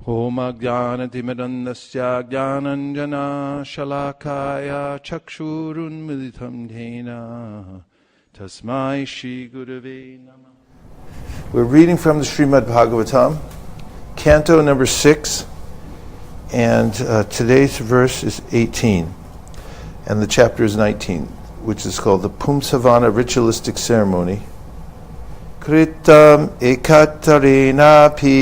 Om Ajnanatimirandasya Jnananjana Shalakaya Chakshurunmilitam Dhena Tasmai Shri Gurave Namah. We're reading from the Srimad Bhagavatam, Canto number 6, and today's verse is 18, and the chapter is 19, which is called the Pumsavana Ritualistic Ceremony. Kritam ekatarinapi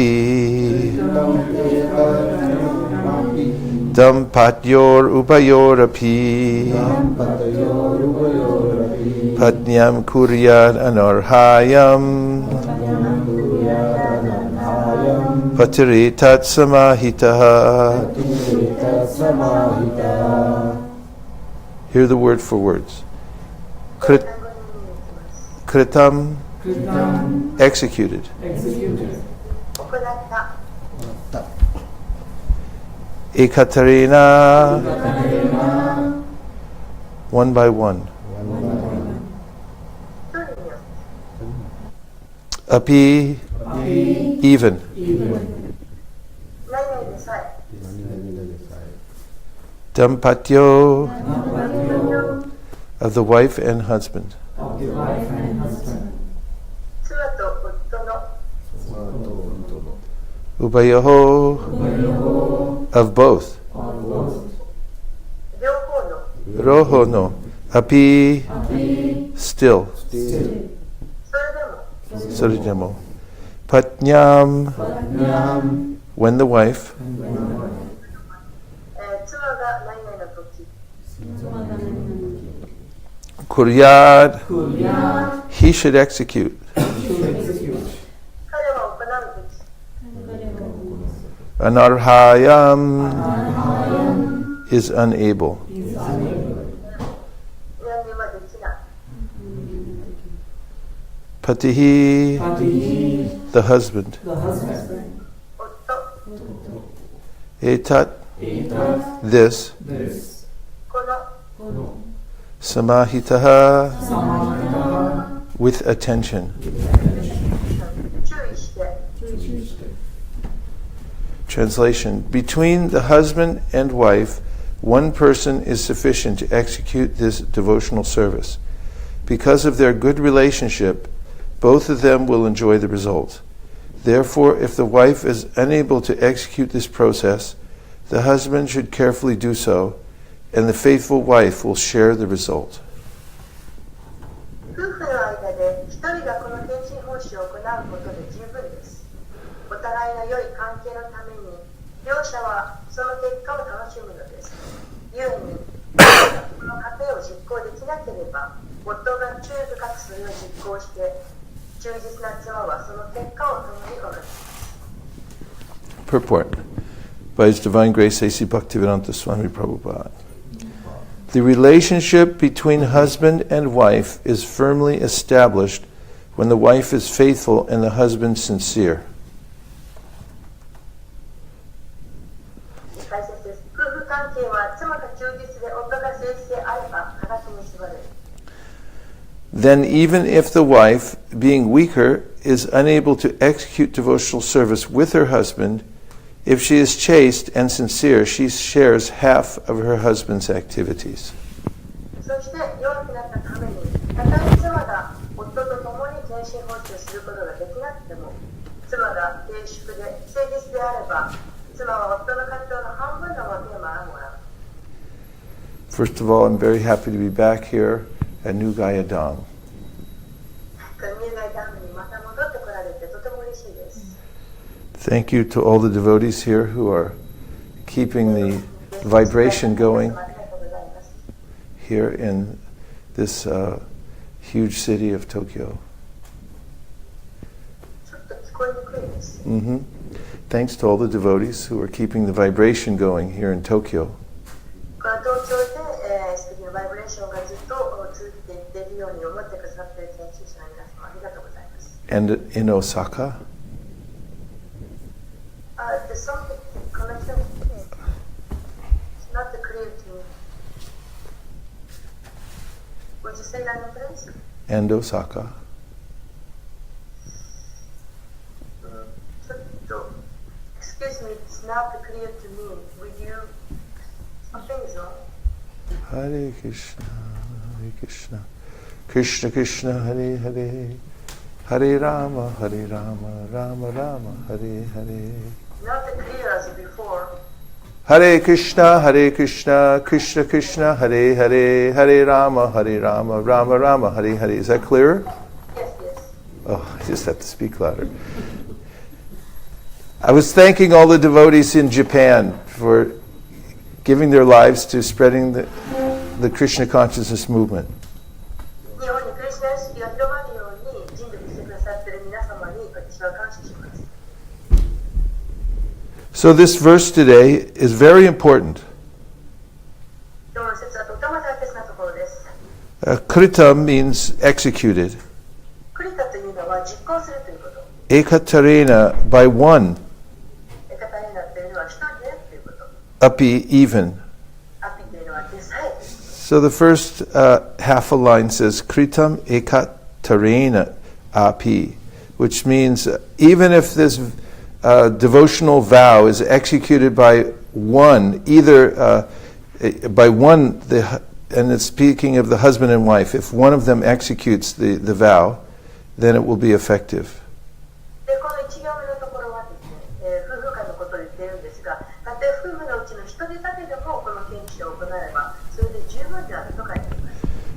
Dampatyor upayorapi Patnyam kuryat anarhayam Patiritat samahitaha. Hear the word for words. Kritam, executed. Ekaterina, one by one. Api, even. Dampatyo, of the wife and husband. Ubayoho, of both. Roho no, api, still. Sarijamo. Patnyam, when the wife. Kuryad, he should execute. Anarhayam, is unable. Patihi, the husband. Etat, this. Samahitaha, with attention. Translation: between the husband and wife, one person is sufficient to execute this devotional service. Because of their good relationship, both of them will enjoy the result. Therefore, if the wife is unable to execute this process, the husband should carefully do so, and the faithful wife will share the result. Purport by His Divine Grace A.C. Bhaktivedanta Swami Prabhupada. The relationship between husband and wife is firmly established when the wife is faithful and the husband sincere. Then even if the wife, being weaker, is unable to execute devotional service with her husband, if she is chaste and sincere, she shares half of her husband's activities. First of all, I'm very happy to be back here at New Gayadam. Thank you to all the devotees here who are keeping the vibration going here in this huge city of Tokyo. Thanks to all the devotees who are keeping the vibration going here in Tokyo. And in Osaka. There's something connection. It's not clear to me. Would you say that in place? And Osaka. Excuse me, it's not clear to me. Would you something is wrong? Hare Krishna, Hare Krishna, Krishna Krishna, Hare Hare, Hare Rama, Rama Rama, Hare Hare. Not clear as before. Hare Krishna, Krishna Krishna, Hare Hare, Hare Rama, Rama Rama, Hare Hare. Is that clearer? Yes, yes. Oh, I just have to speak louder. I was thanking all the devotees in Japan for giving their lives to spreading the Krishna consciousness movement. 日本にクリスチャン意識が広まるように尽力してくださっている皆様に私は感謝します。So this verse today is very important. 今日の説はとても大切なところです。Krita means executed. クリタというのは実行するということ。Ekaterina by one. エカタリーナというのは一人でということ。Uppy even. アピというのはでさえ。So the first half a line says Kritam Ekaterina api, which means even if this devotional vow is executed by one, either by one, and it's speaking of the husband and wife, if one of them executes the vow, then it will be effective. でこの一行目のところはですね、夫婦間のことを言っているんですが、たとえ夫婦のうちの一人だけでもこの献金を行えば、それで十分であると書いてありま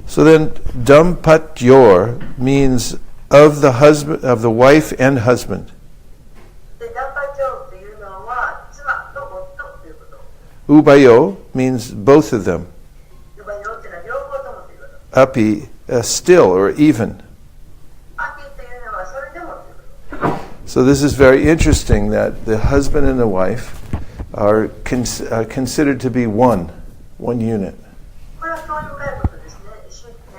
す。So then, Dampatyor means of the husband, of the wife and husband. で、ダンパチョウというのは妻と夫ということ。Ubayo means both of them. ウバヨというのは両方ともということ。Api, still or even. アピというのはそれでもということ。So this is very interesting that the husband and the wife are considered to be one unit. これは興味深いことですね。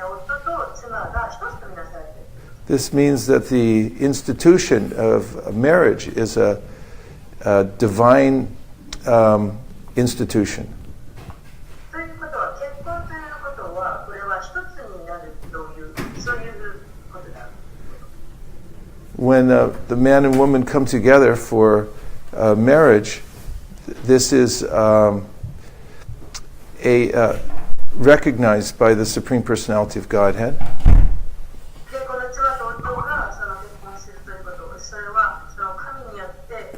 夫と妻が一つとみなされている。This means that the institution of marriage is a divine institution. ということは、結婚ということは、これは一つになるという、そういうことだ。When the man and woman come together for marriage, this is recognized by the Supreme Personality of Godhead. で、この妻と夫がその結婚するということ、それはその神によって、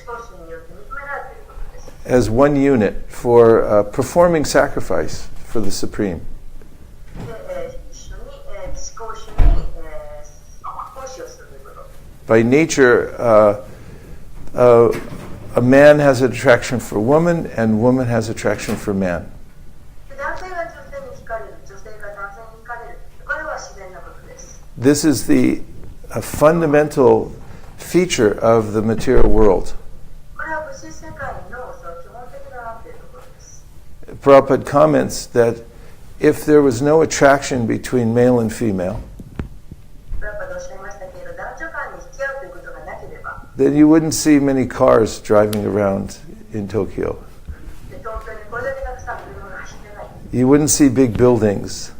思考主によって認められていることです。As one unit for performing sacrifice for the Supreme. で、一緒に、思考主に、奉仕をするということ。By nature, a man has attraction for woman, and woman has attraction for man. 男性が女性に惹かれる、女性が男性に惹かれる、これは自然なことです。This is a fundamental feature of the material world. これは物質世界のその基本的なというところです。Prabhupada comments that if there was no attraction between male and female, やっぱりおっしゃいましたけれど、男女間に引き合うということがなければ、 then you wouldn't see many cars driving around in Tokyo. で東京にこれだけたくさん車が走ってない。 You wouldn't see big buildings.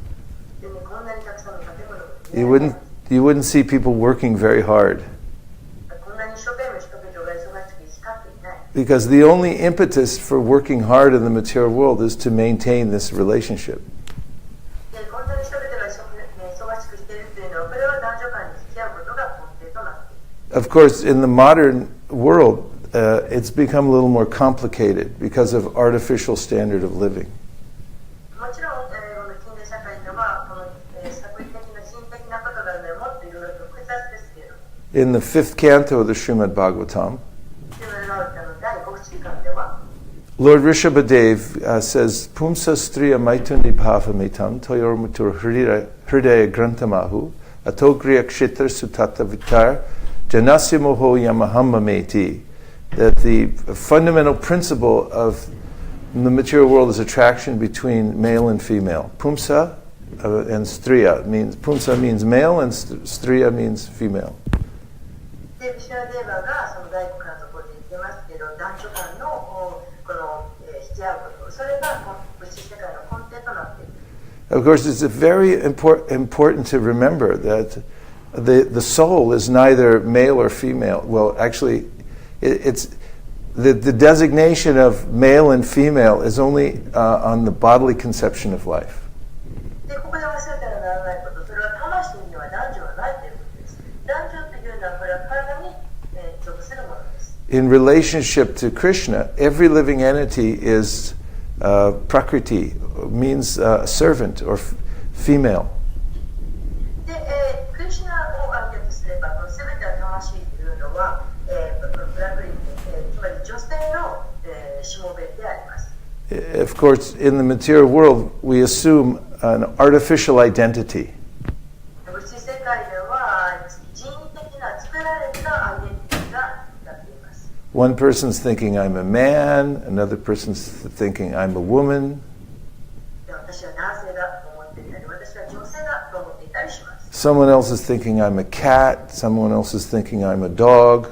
でね、こんなにたくさんの建物が、You wouldn't see people working very hard. こんなに一生懸命人々が忙しく光っていない。 Because the only impetus for working hard in the material world is to maintain this relationship. で、こんなに人々が忙しくしているというのは、これは男女間に付き合うことが根底となっている。 Of course, in the modern world, it's become a little more complicated because of artificial standard of living. もちろん、この近代社会では、この、作為的な人的なことがね、もっといろいろと複雑ですけれども、 In the 5th canto of the Srimad Bhagavatam, 第5時間では、 Lord Rishabhadev says, Pumsa striya maitundi bhava metam toyormutur hridaya grantamahu atogriya kshitra sutata vitar janasya moho yamahamma meti. That the fundamental principle of the material world is attraction between male and female. Pumsa and striya means, Pumsa means male and striya means female. で、ビシュナデーバがその第5巻のところで言ってますけど、男女間のこの引き合うこと、それが物質世界の根底となっている。Of course, it's very important to remember that the soul is neither male or female. Well, actually, it's the designation of male and female is only on the bodily conception of life. で、ここで忘れてはならないこと、それは魂には男女はないということです。男女というのはこれは体に属するものです。In relationship to Krishna, every living entity is prakriti, means servant or female. で、クリシュナを相手とすれば、この全ての魂というのは、プラクリティ、つまり女性のしもべであります。Of course, in the material world, we assume an artificial identity. 物質世界では人為的な作られたアイデンティティがなっています。One person's thinking I'm a man, another person's thinking I'm a woman. で、私は男性だと思っていたり、私は女性だと思っていたりします。Someone else is thinking I'm a cat, someone else is thinking I'm a dog.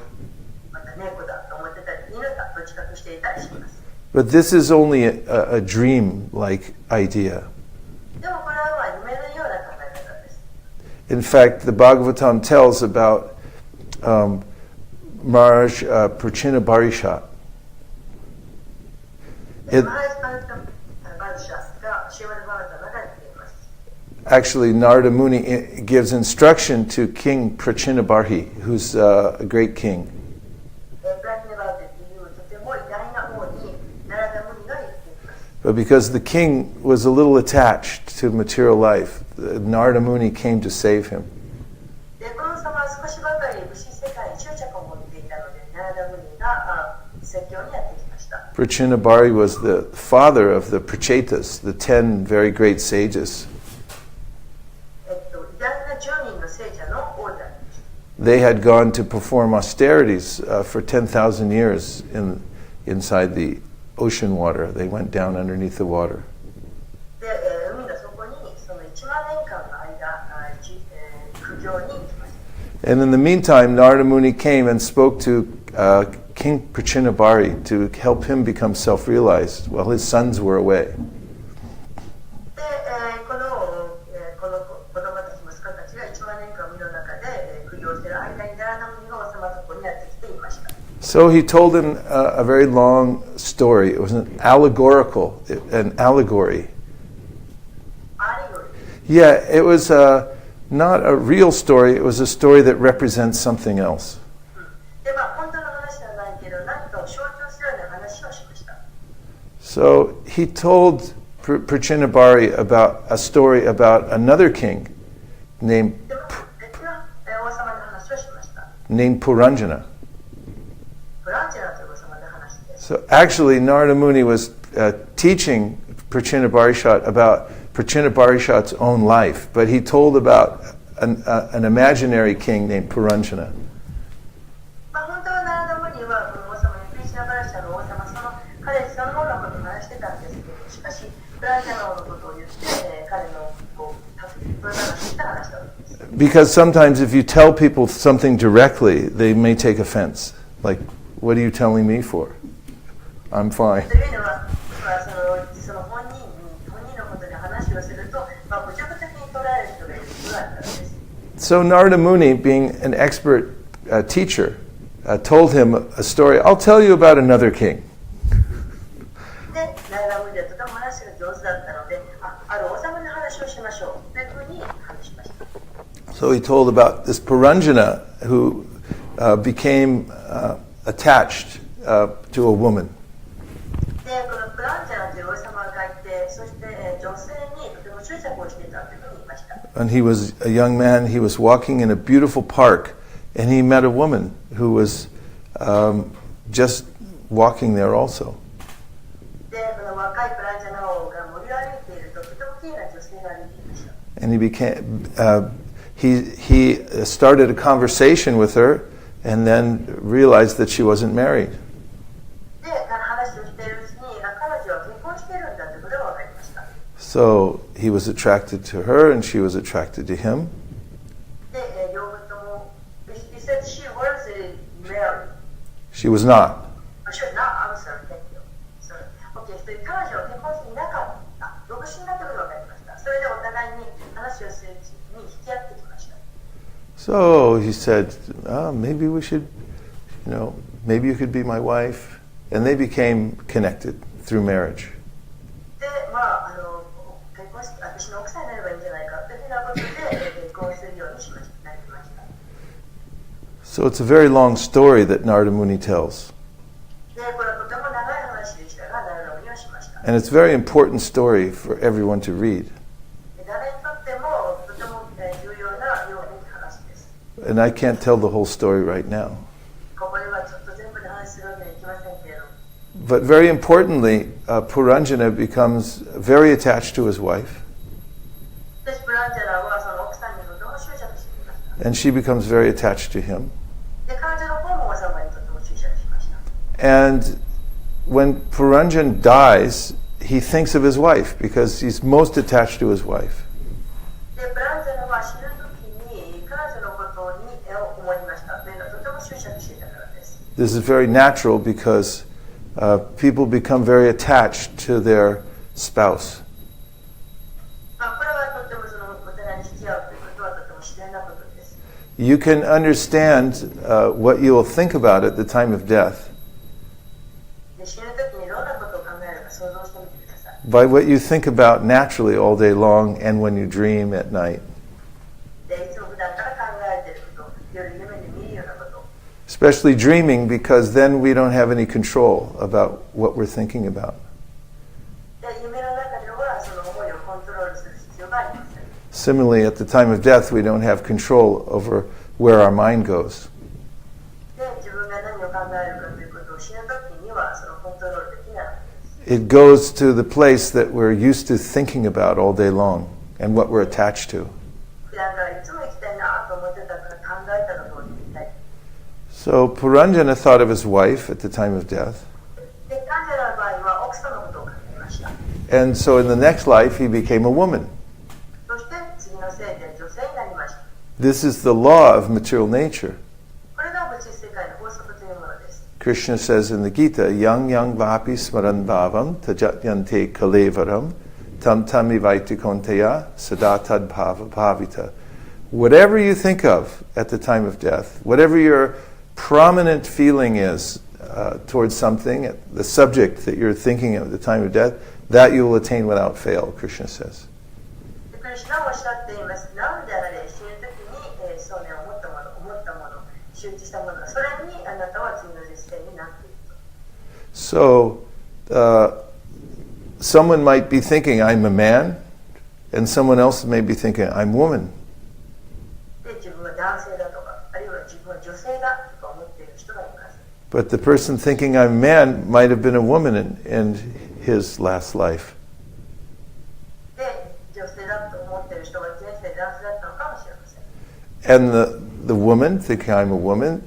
また猫だと思ってたり、犬だと自覚していたりします。But this is only a dream-like idea. でもこれは夢のような考え方です。In fact, the Bhagavatam tells about Maharaj Prachinabarisha. で、マハラジバルシャがシーマルバーガタの中に出ています。Actually, Narada Muni gives instruction to King Prachinabarhi, who's a great king. プラチナバーテというとても偉大な王にナラダムニが言っています。But because the king was a little attached to material life, Narada Muni came to save him. で、この王様は少しばかり物質世界に執着を持っていたので、ナラダムニが説教にやってきました。Prachinabari was the father of the Prachetas, the 10 very great sages. 偉大な10人の聖者の王でありました。They had gone to perform austerities for 10,000 years inside the ocean water. They went down underneath the water. で、海の底にその1万年間の間、苦行に行きました。And in the meantime, Narada Muni came and spoke to King Prachinabari to help him become self-realized while his sons were away. で、この子供たち、息子たちが1万年間海の中で苦行している間にナラダムニが王様のところにやってきていました。So he told him a very long story. It was an allegory. Yeah, it was not a real story. It was a story that represents something else. で、本当の話ではないけど、何かを象徴するような話をしました。So he told Prachinabari about a story about another king named で、別の王様の話をしました。Puranjana. プランチェラという王様の話です。So actually, Narada Muni was teaching Prachinabarishat about Prachinabarishat's own life, but he told about an imaginary king named Puranjana. 本当はナラダムニはこの王様にクリシュナバラシャの王様、その彼そのもののことを話してたんですけど、しかしプランチャの王のことを言って、彼のこうプロダナして話したわけです。Because sometimes if you tell people something directly, they may take offense. Like, what are you telling me for? I'm fine. というのは、その本人のことで話をすると、侮辱的に捉える人がいることがあったんです。So Narada Muni, being an expert teacher, told him a story. I'll tell you about another king. で、ナラダムニはとても話が上手だったので、ある王様の話をしましょうというふうに話しました。So he told about this Puranjana who became attached to a woman. で、このプランチャラという王様がいて、そして女性にとても執着をしていたというふうに言いました。When he was a young man, he was walking in a beautiful park, and he met a woman who was just walking there also. で、この若いプランチャラ王が森を歩いていると、とても綺麗な女性が歩いていました。And he started a conversation with her, and then realized that she wasn't married. で、話をしているうちに、彼女は結婚しているんだということが分かりました。So he was attracted to her, and she was attracted to him. で、両方とも、he said she was married. She was not. Sure, not, I'm sorry, thank you. Sorry. Okay, それ彼女は結婚していなかった。独身だということが分かりました。それでお互いに話をするうちに引き合ってきました。So he said, maybe we should, maybe you could be my wife. and they became connected through marriage. で、結婚して私の奥さんになればいいんじゃないかというふうなことで結婚するようになりました。 So it's a very long story that Narada Muni tells. で、これはとても長い話でしたが、ナラダムニはしました。 And it's a very important story for everyone to read. 誰にとってもとても重要なような話です。 And I can't tell the whole story right now. ここではちょっと全部で話するわけにはいきませんけれども。 But very importantly, Puranjana becomes very attached to his wife. で、プランジャラはその奥さんにとても執着していました。 And she becomes very attached to him. で、彼女の方も王様にとても執着しました。 And when Puranjan dies, he thinks of his wife because he's most attached to his wife. で、プランジャラは死ぬ時に彼女のことに思いました。というのはとても執着していたからです。 This is very natural because people become very attached to their spouse. これはとてもそのお互いに引き合うということはとても自然なことです。 You can understand what you will think about at the time of death で、死ぬ時にどんなことを考えるか想像してみてください。 by what you think about naturally all day long and when you dream at night. で、いつも普段から考えていること、夜夢で見るようなこと。 Especially dreaming because then we don't have any control about what we're thinking about. で、夢の中ではその思いをコントロールする必要がありません。 Similarly, at the time of death, we don't have control over where our mind goes. で、自分が何を考えるかということを死ぬ時にはそのコントロールできないわけです。 It goes to the place that we're used to thinking about all day long and what we're attached to. 普段からいつも行きたいなと思ってたから考えたことを言いたい。 So Puranjana thought of his wife at the time of death. で、患者の場合は奥さんのことを考えました。 And so in the next life, he became a woman. そして次の生で女性になりました。 This is the law of material nature. これが物質世界の法則というものです。 Krishna says in the Gita, Yang yang vapi smaran bhavam tajatyante kalevaram tam tamivaiti konteya sadatad bhava bhavita. Whatever you think of at the time of death, whatever your prominent feeling is towards something, the subject that you're thinking of at the time of death, that you will attain without fail, Krishna says. で、クリシュナはおっしゃっています。何であれ、死ぬ時に、そうね、思ったもの、周知したもの、それにあなたは次の実践になっていると。So, someone might be thinking, I'm a man, and someone else may be thinking, I'm a woman. で、自分は男性だとか、あるいは自分は女性だとか思っている人がいます。 But the person thinking I'm a man might have been a woman in his last life. で、女性だと思っている人が前世で男性だったのかもしれません。 And the woman thinking I'm a woman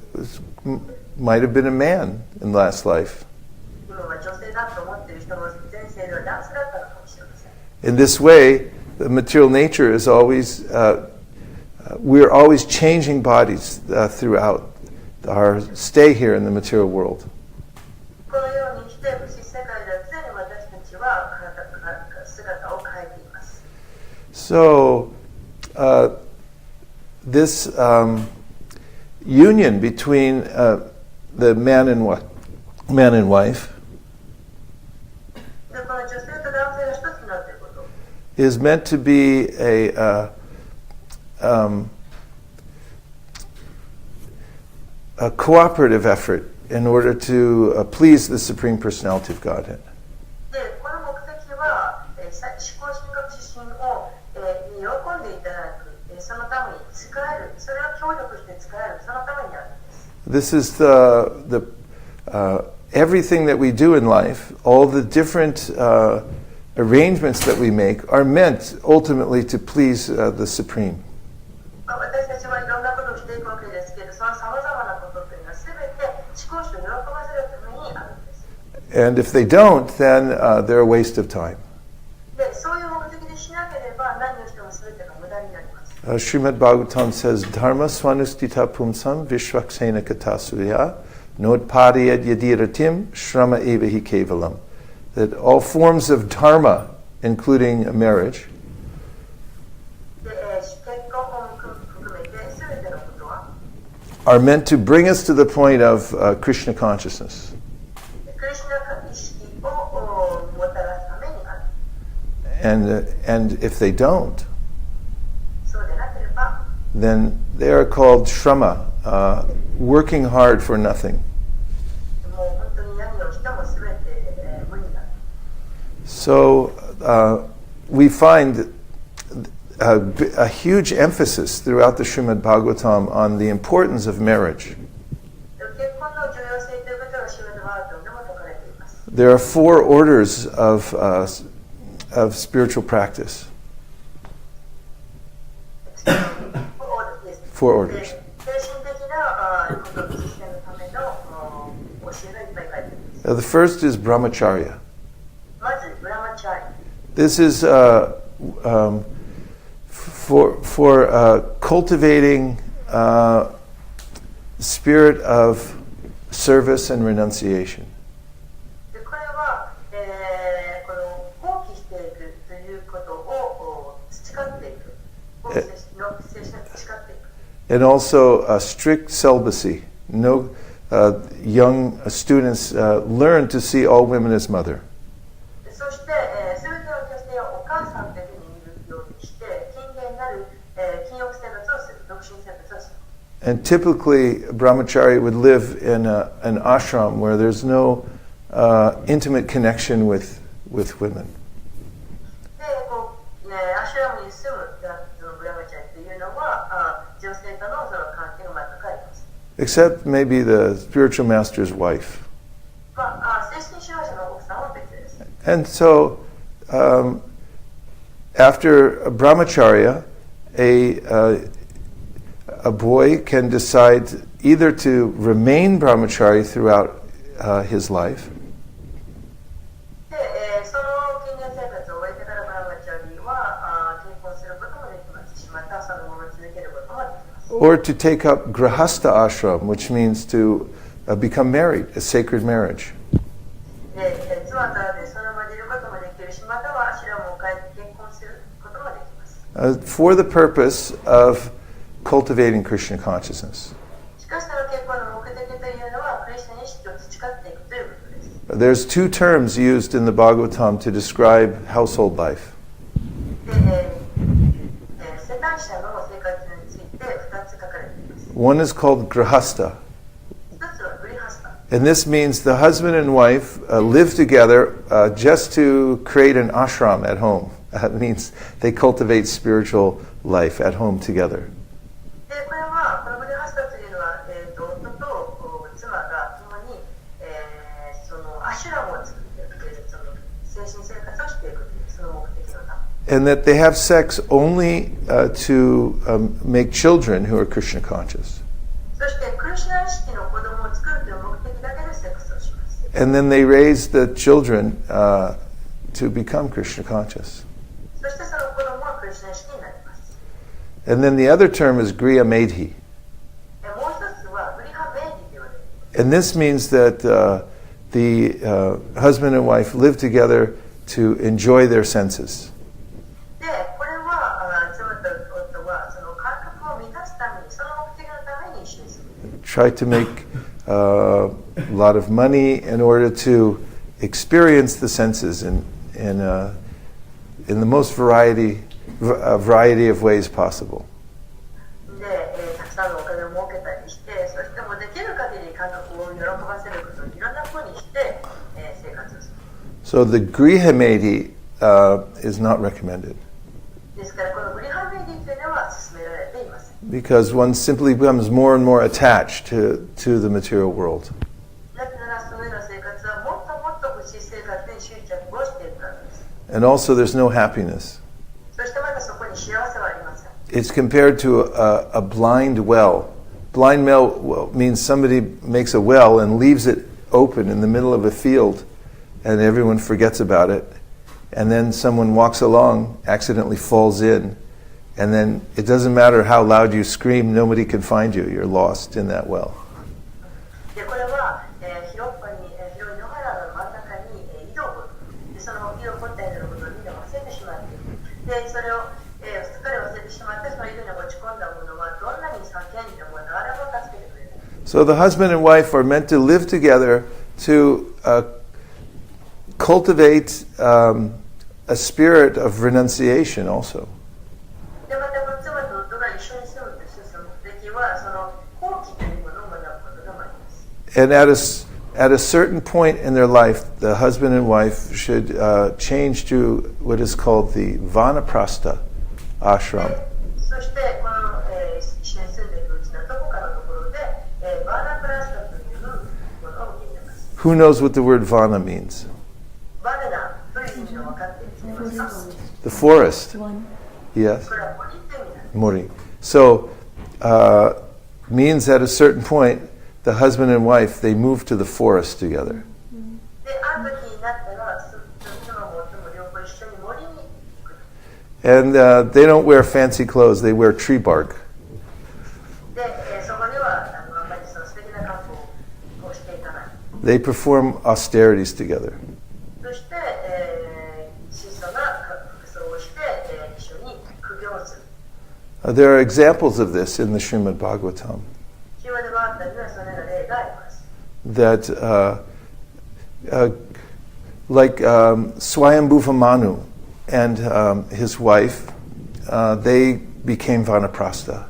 might have been a man in last life. 今は女性だと思っている人も前世では男性だったのかもしれません。 In this way, the material nature is always, we're always changing bodies throughout our stay here in the material world. このようにして物質世界では常に私たちは姿を変えています。 So, this union between the man and wife で、この女性と男性が一つになっていること。 is meant to be a cooperative effort in order to please the Supreme Personality of Godhead. で、この目的は、思考神学指針を、に喜んでいただく、そのために使える、それを協力して使える、そのためにあるんです。 This is everything that we do in life, all the different arrangements that we make are meant ultimately to please the Supreme. 私たちはいろんなことをしていくわけですけど、そのさまざまなことというのは全て思考主を喜ばせるためにあるんです。 And if they don't, then they're a waste of time. で、そういう目的でしなければ何をしても全てが無駄になります。 Srimad Bhagavatam says, Dharma swanustita pumsam vishvaksena katasuya nodpadiyad yadiratim shrama evahi kevalam. That all forms of dharma, including marriage, で、結婚を含めて全てのことは are meant to bring us to the point of Krishna consciousness. クリ意識をもたらすためにある。And if they don't, そうでなければ、then they are called shrama, working hard for nothing. もう本当に何をしても全て無になる。So we find a huge emphasis throughout the Srimad Bhagavatam on the importance of marriage. 結婚の重要性ということがシュラドバートンでも説かれています。There are 4 orders of spiritual practice. 4 orders. 精神的なことを実践のための教えがいっぱい書いてあります。The first is brahmacharya. まずブラマチャーリ。 This is for cultivating spirit of service and renunciation. でこれは、この放棄していくということを培っていく。精神を培っていく。And also strict celibacy. No young students learn to see all women as mother. そして、全ての女性をお母さんというふうに見るようにして、禁言なる、禁欲生活をする、独身生活をする。And typically, brahmachari would live in an ashram where there's no intimate connection with women. で、アシュラムに住むそのブラマチャリというのは、女性とのその関係が全くあります。Except maybe the spiritual master's wife. 精神指導者の奥さんは別です。And so, after brahmacharya, a boy can decide either to remain brahmachari throughout his life, で、その禁言生活を終えてからブラマチャリは結婚することもできますし、またそのまま続けることもできます。or to take up grahastha ashram, which means to become married, a sacred marriage. で、妻とでそのまま出ることもできるし、またはアシュラムを変えて結婚することもできます。For the purpose of cultivating Krishna consciousness. しかしその結婚の目的というのはクリスチャン意識を培っていくということです。There's 2 terms used in the Bhagavatam to describe household life. で、世帯者の生活について2つ書かれています。One is called grahastha. 一つはグリハスタ。And this means the husband and wife live together just to create an ashram at home. That means they cultivate spiritual life at home together. で、これはこのグリハスタというのは、夫と妻が共に、そのアシュラムを作っていくというその精神生活をしていくというその目的のため。And that they have sex only to make children who are Krishna conscious. そしてクリシュナ意識の子供を作るという目的だけでセックスをします。And then they raise the children to become Krishna conscious. そしてその子供はクリシュナ意識になります。And then the other term is griya medhi. もう一つはグリハメイディと言われる。And this means that the husband and wife live together to enjoy their senses. で、これは妻と夫はその感覚を満たすために、その目的のために一緒に住む。Try to make a lot of money in order to experience the senses in the most variety of ways possible. で、たくさんのお金を儲けたりして、そしてもうできる限り感覚を喜ばせることをいろんな風にして、生活をする。So the griha medhi is not recommended. ですからこのグリハメイディというのは勧められていません。Because one simply becomes more and more attached to the material world. なぜならそのような生活はもっともっと物質生活に執着をしているからです。And also there's no happiness. そしてまたそこに幸せはありません。It's compared to a blind well. Blind well means somebody makes a well and leaves it open in the middle of a field and everyone forgets about it. And then someone walks along, accidentally falls in, and then it doesn't matter how loud you scream, nobody can find you. You're lost in that well. でこれは、広い野原の真ん中に、井戸を掘る。でその井戸を掘ったようなことをみんな忘れてしまっている。でそれを、すっかり忘れてしまって、その井戸に落ち込んだものはどんなに叫んでも誰も助けてくれない。So the husband and wife are meant to live together to cultivate a spirit of renunciation also. でまた妻と夫が一緒に住むというその目的はその放棄というものを学ぶことでもあります。 And at a certain point in their life, the husband and wife should change to what is called the Vanaprastha ashram. そしてこの、一緒に住んでいるうちのどこかのところで、バーナプラスタというものを受けています。 Who knows what the word Vana means? バーナという意味が分かっていますか？ The forest. Yes. これは森という意味なんです。 Mori. So, means at a certain point, the husband and wife, they move to the forest together. で、ある時になったら、妻も夫も両方一緒に森に行く。 And they don't wear fancy clothes, they wear tree bark. で、そこではあんまりその素敵な格好をしていかない。 They perform austerities together. そして、質素な服装をして、一緒に苦行をする。There are examples of this in the Srimad Bhagavatam. 神話でもあったりはそれら例があります。 That, like Swayambhuva Manu and his wife, they became Vanaprastha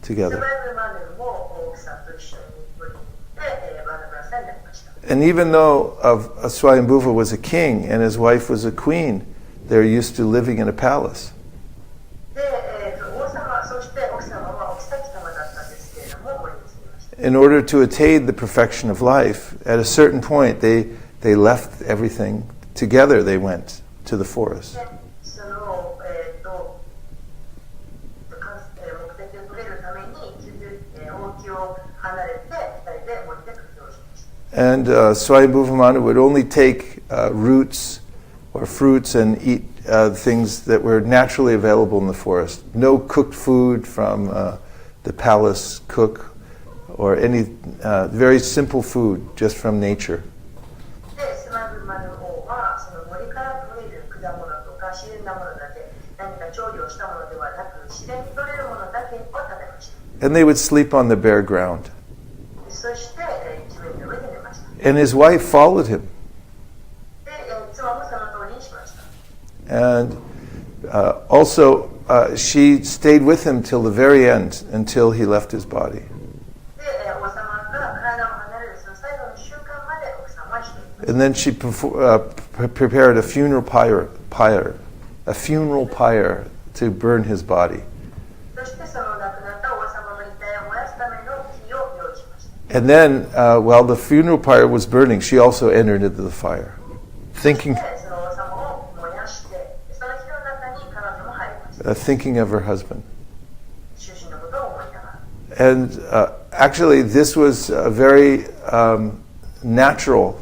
ス together. マイルマネルも奥さんと一緒に森に行ってバーナプラスタになりました。 And even though Swayambhuva was a king and his wife was a queen, they're used to living in a palace. で、王様、そして奥様はお妃様だったんですけれども森に住みました。 In order to attain the perfection of life, at a certain point, they left everything together. They went to the forest. で、その、目的を遂げるために王宮を離れて二人で森で苦行しました。 And Swayambhuva Manu would only take roots or fruits and eat things that were naturally available in the forest. No cooked food from the palace cook or any very simple food just from nature. で、スマイルマネル王はその森から取れる果物とか自然なものだけ、何か調理をしたものではなく自然に取れるものだけを食べました。 And they would sleep on the bare ground. そして、地面の上で寝ました。 And his wife followed him. で、妻もその通りにしました。 And also, she stayed with him till the very end, until he left his body. で、王様が体を離れるその最後の瞬間まで奥さんはしていました。 And then she prepared a funeral pyre to burn his body. そしてその亡くなった王様の遺体を燃やすための火を用意しました。 And then, while the funeral pyre was burning, she also entered into the fire, thinking で、その王様を燃やして、その火の中に彼女も入りました。 thinking of her husband. 主人のことを思いながら。 And actually, this was a very natural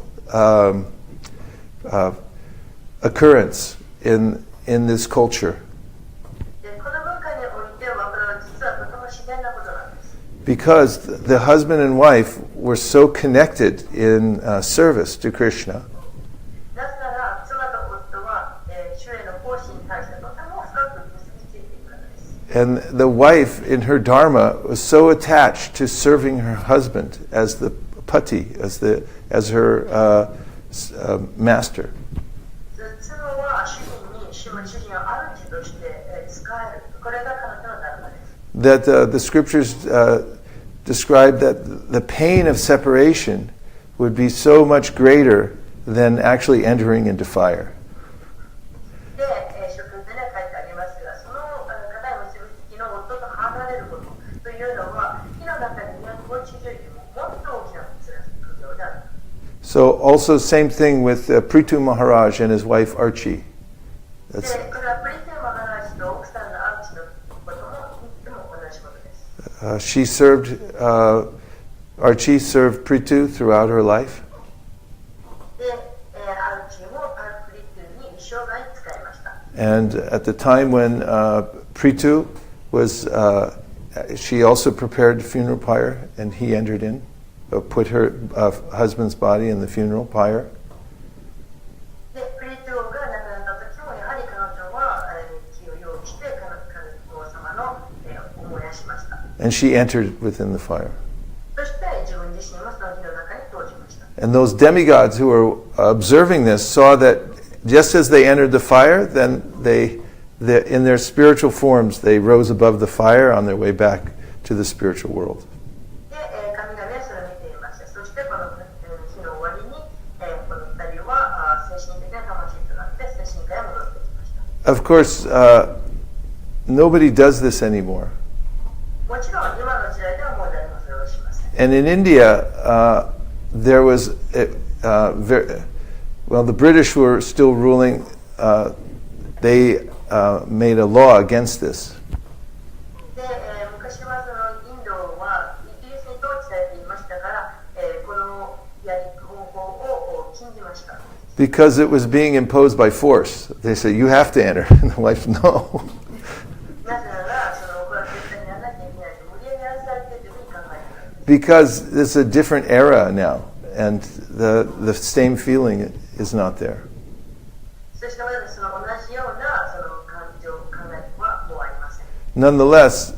occurrence in this culture. で、この文化においてはこれは実はとても自然なことなんです。 Because the husband and wife were so connected in service to Krishna, なぜなら、妻と夫は、主への奉仕に対してとても深く結びついているからです。 and the wife in her dharma was so attached to serving her husband as the pati, as her master. 妻は主人に主人を主として仕える。これが彼女のダルマです。 That the scriptures describe that the pain of separation would be so much greater than actually entering into fire. で、書訓でね書いてありますが、その固い結びつきの夫と離れることというのは、火の中に身を投じるよりももっと大きな辛さ苦行である。 So also same thing with Prithu Maharaj and his wife Archie. で、 That's, これはプリティマハラジと奥さんのアーチのこともとっても同じことです。 she served, Archie served Prithu throughout her life. で、アーチもプリティに一生涯使いました。 And at the time when Prithu was, she also prepared the funeral pyre and he entered in, put her husband's body in the funeral pyre. で、プリティオが亡くなった時も、やはり彼女は火を用意して、王様のを燃やしました。 And she entered within the fire. そして自分自身もその火の中に投じました。 And those demigods who were observing this, saw that just as they entered the fire, then in their spiritual forms, they rose above the fire on their way back to the spiritual world. で、神々はそれを見ていました。そしてこの日の終わりに、この二人は精神的な魂となって精神界へ戻ってきました。Of course, nobody does this anymore. もちろん今の時代ではもう誰もそれをしません。And in India, there was, the British were still ruling. They made a law against this. で、昔はそのインドはイギリスに統治されていましたから、このやり方法を禁じました。Because it was being imposed by force. They said, you have to enter. And the wife, no. なぜなら、そのこれは絶対にやらなきゃいけないと無理やりやらされているというふうに考えている。Because it's a different era now. And the same feeling is not there. そしてその同じようなその感情、考えはもうありません。Nonetheless,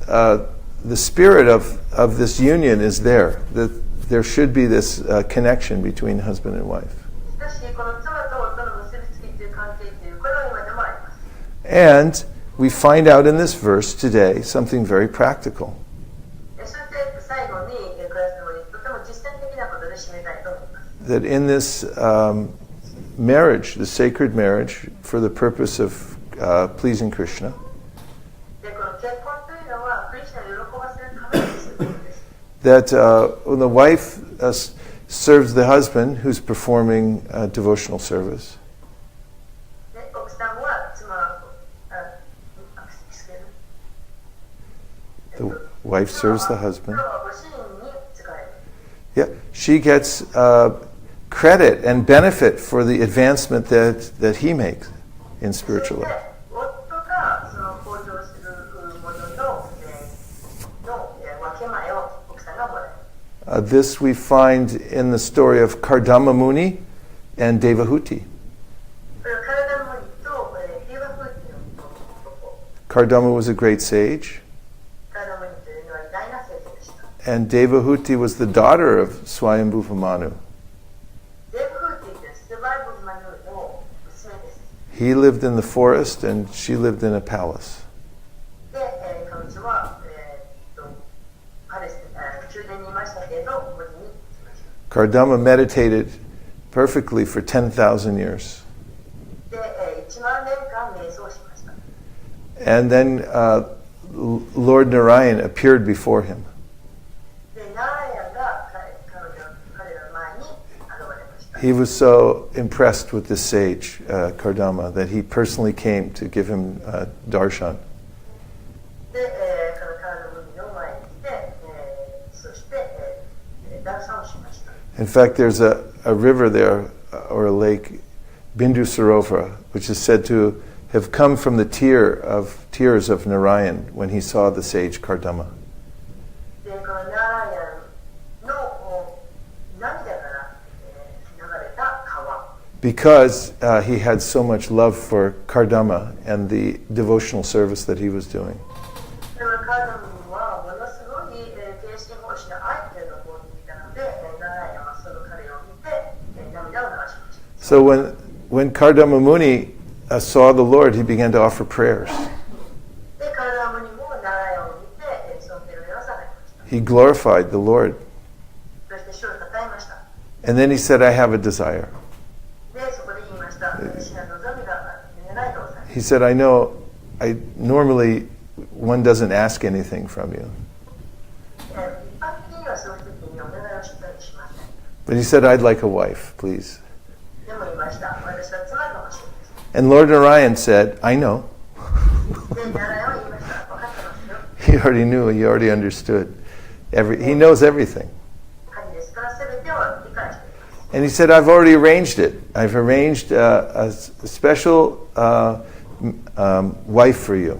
the spirit of this union is there. That there should be this connection between husband and wife. しかし、この妻と夫の結びつきという関係という、これは今でもあります。And we find out in this verse today something very practical. そして最後にクラスのにとても実践的なことで締めたいと思います。That in this marriage, the sacred marriage, for the purpose of pleasing Krishna, で、この結婚というのはクリスナを喜ばせるためにすることです。that when the wife serves the husband who's performing devotional service, で、奥さんは妻、the wife serves the husband. 妻はご主人に仕える。Yeah, she gets credit and benefit for the advancement that he makes in spiritual life. 夫がその向上するものの分け前を奥さんがもらえる。This we find in the story of Kardama Muni and Devahuti. これは体の森とデーバフーティの男。Kardama was a great sage, 体の森というのは偉大な聖者でした。 and Devahuti was the daughter of Swayambhuva Manu. デーバフーティです。スバイブマヌーの娘です。 He lived in the forest and she lived in a palace. で、彼女は、宮殿にいましたけど、森に行きました。 Kardama meditated perfectly for 10,000 years. で、1万年間瞑想しました。 And then Lord Narayan appeared before him. で、ナラヤンが彼らの前に現れました。 He was so impressed with this sage, Kardama, that he personally came to give him darshan. で、彼の海の前に来て、そして、ダルサをしました。 In fact, there's a river there, or a lake, Bindu Sarovar, which is said to have come from the tears of Narayan when he saw the sage Kardama. で、このナラヤンの涙から流れた川。 Because he had so much love for Kardama and the devotional service that he was doing. でもカルムはものすごい形式奉仕の相手の方にいたので、ナラヤンはその彼を見て涙を流しました。 So when Kardama Muni saw the Lord, he began to offer prayers. で、カルムにもナラヤンを見て尊敬の礼を捧げました。 He glorified the Lord. そして主を称えました。 And then he said, I have a desire. で、そこで言いました。私の望みがないとございます。 He said, I know, normally one doesn't ask anything from you. 一般的にはそういう時にお願いをしたりしません。 But he said, I'd like a wife, please. でも言いました。私は妻が欲しいです。 And Lord Narayan said, I know. で、ナラヤンは言いました。分かってますよ。 He already knew, he already understood. He knows everything. 神ですから全てを理解しています。 And he said, I've already arranged it. I've arranged a special wife for you.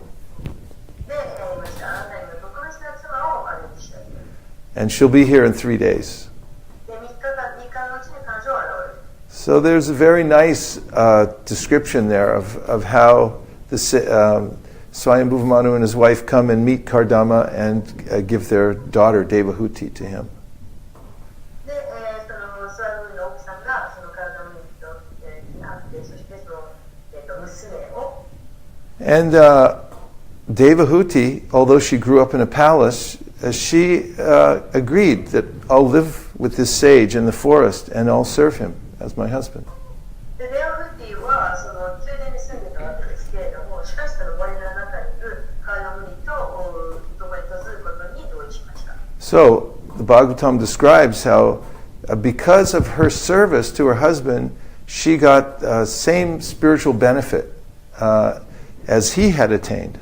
で、言いました。あなたには特別な妻をアレンジしたい。 And she'll be here in 3 days. で、3日のうちに彼女は現れる。 So there's a very nice description there of how the Swayambhuva Manu and his wife come and meet Kardama and give their daughter Devahuti to him. で、そのスワルムの奥さんがその体のて、そしてその、娘を。And Devahuti, although she grew up in a palace, she agreed that I'll live with this sage in the forest and I'll serve him as my husband. で、デアフティはその宮殿に住んでたわけですけれども、しかしその森の中にいるカーダムニと男に嫁ぐことに同意しました。So the Bhagavatam describes how, because of her service to her husband, she got same spiritual benefit as he had attained.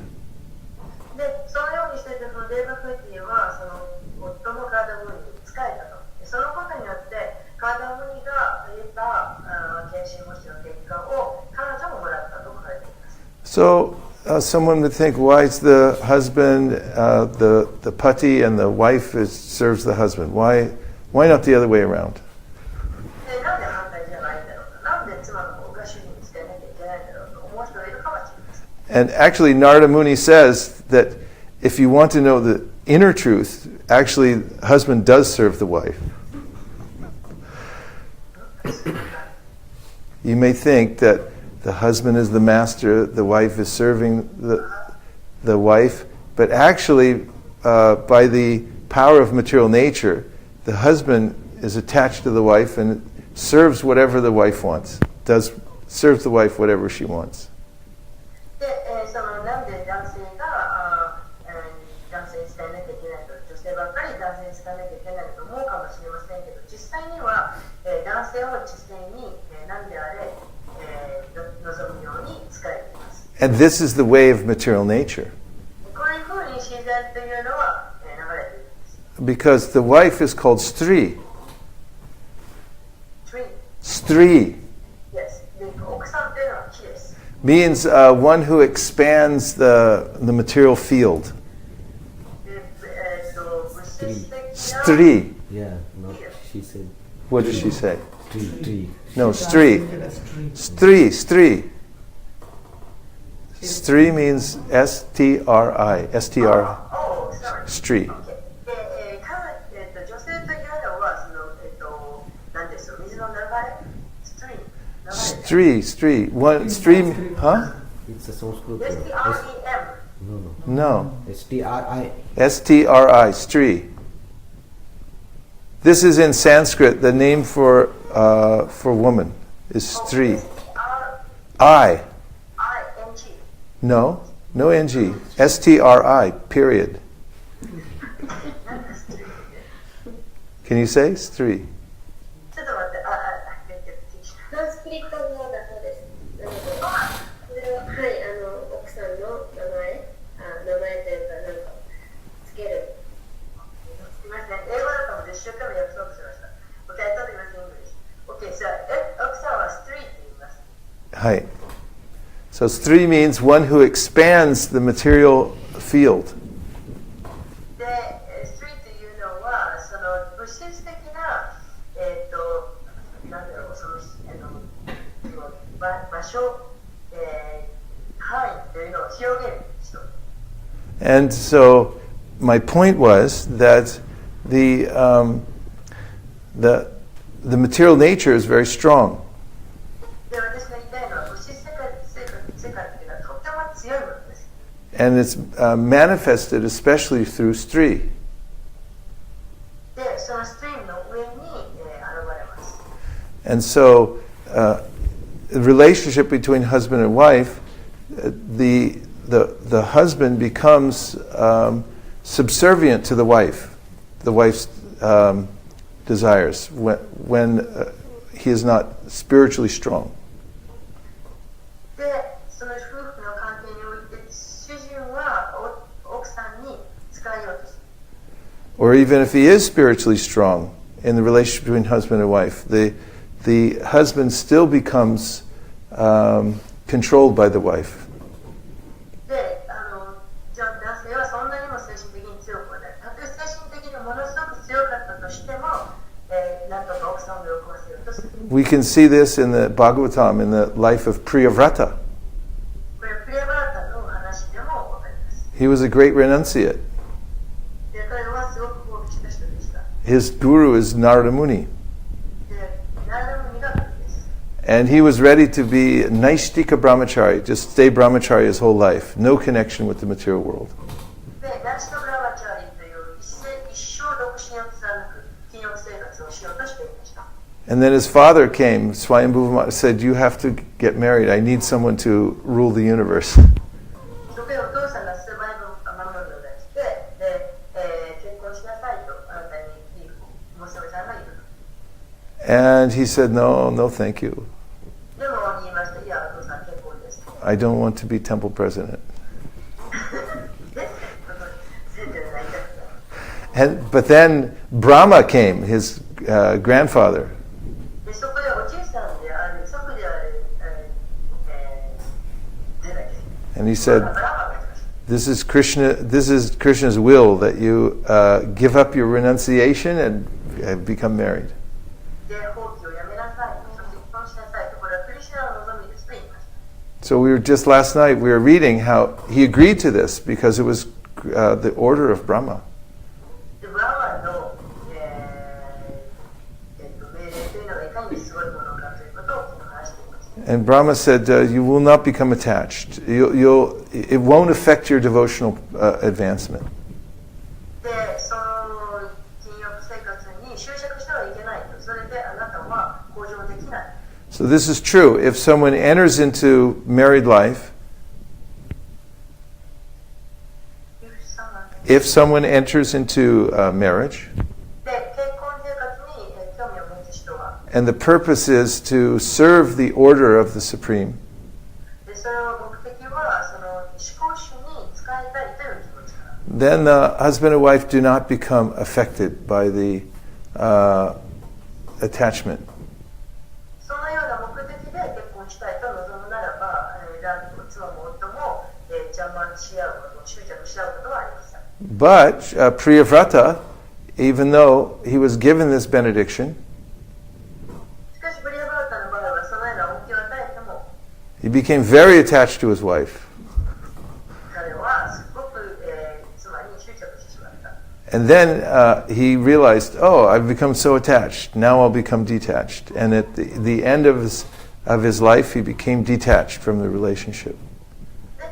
で、そのようにしてそのデーバフティはその夫のカーダムニに仕えたと。そのことによってカーダムニが得た献身模試の結果を彼女ももらったと書かれています。So someone would think, why is the husband, the pati, and the wife serves the husband? Why not the other way around? で、なんで反対じゃないんだろうか。なんで妻の方が主人にしてなきゃいけないんだろうと思う人がいるかもしれません。And actually, Narada Muni says that if you want to know the inner truth, actually, husband does serve the wife. You may think that the husband is the master, the wife is serving the wife, but actually, by the power of material nature, the husband is attached to the wife and serves whatever the wife wants, serves the wife whatever she wants. で、そのなんで男性が男性に伝えなきゃいけないと、女性ばっかり男性に伝えなきゃいけないと思うかもしれませんけど、実際には、男性を知性に、何であれ、望むように使えています。And this is the way of material nature. こういうふうに自然というのは、流れているんです。Because the wife is called Stri. Stri Yes. で、奥さんというのは木です。means one who expands the material field. で、物質的な Stri. Yeah, no, she said What did she say? tree. No, Stri. Stri. Stri means S-T-R-I. S-T-R. Oh, sorry. Stri. Okay. で、女性というのはその何ですよ、水の流れ、ストリーム。Stri. One stream. Huh? It's a Sanskrit word. S-T-R-E-M. No. No. S-T-R-I. S-T-R-I. Stri. This is in Sanskrit. The name for woman is Stri. I. I-N-G. No N-G. S-T-R-I. Period. Can you say Stri? ちょっと待って、サンスクリット語だそうです。なので、これは、はい、奥さんの名前というか、なんか、つける。すみません、英語だったので一生懸命訳そうとしました。Okay, I thought it was English. Okay, so 奥さんはストリートと言います。Hi. So Stri means one who expands the material field. で、ストリートというのは、その物質的な、なんだろう、その場所、範囲というのを広げる人。And so my point was that the material nature is very strong. で、私が言いたいのは、物質世界っていうのはとても強いものです。And it's manifested especially through Stri. で、そのストリームの上に、現れます。And so the relationship between husband and wife, the husband becomes subservient to the wife's desires when he is not spiritually strong. で、その夫婦の関係において、主人は奥さんに使いようとする。Or even if he is spiritually strong in the relationship between husband and wife, the husband still becomes controlled by the wife. で、じゃあ男性はそんなにも精神的に強くはない。たとえ精神的にものすごく強かったとしても、なんとか奥さんを喜ばせようとする。We can see this in the Bhagavatam, in the life of Priyavrata. これプリアバータのお話でもわかります。 He was a great renunciate. で、彼はすごく放棄した人でした。 His guru is Narada Muni. で、ナラダムニが神です。And he was ready to be Naishtika Brahmachari, just stay Brahmachari his whole life, no connection with the material world. で、ナチトブラマチャーリーという一生独身を貫く禁欲生活をしようとしていました。And then his father came, Swayambhuva said, you have to get married. I need someone to rule the universe. そこでお父さんがスバイブマムロが来て、で、結婚しなさいと、あなたにいい娘さんがいる。And he said, no, no, thank you. でも言いました、いや、お父さん結婚です。I don't want to be temple president. But then Brahma came, his grandfather. で、そこでおじいさんである、祖父である、And he said, this is Krishna's will that you give up your renunciation and become married. で、放棄をやめなさい、そして結婚しなさいと、これはクリシュナの望みですと言いました。So we were just last night, we were reading how he agreed to this because it was the order of Brahma. で、ブラマの、命令というのがいかにすごいものかということを昨日話しています。And Brahma said, you will not become attached. It won't affect your devotional advancement. で、その禁欲生活に執着してはいけないと。それであなたは向上できない。So this is true. If someone enters into married life, if someone enters into marriage, で、結婚生活に興味を持つ人は、 and the purpose is to serve the order of the Supreme, で、その目的はその思考主に使いたいという気持ちから。 then the husband and wife do not become affected by the attachment. そのような目的で結婚したいと望むならば、妻も夫も邪魔し合うこと、執着し合うことはありません。 But Priyavrata, even though he was given this benediction, しかしプリアブラタの場合はそのような恩恵を与えても、 he became very attached to his wife. 彼はすごく、妻に執着してしまった。 And then he realized, oh, I've become so attached. Now I'll become detached. And at the end of his life, he became detached from the relationship. で、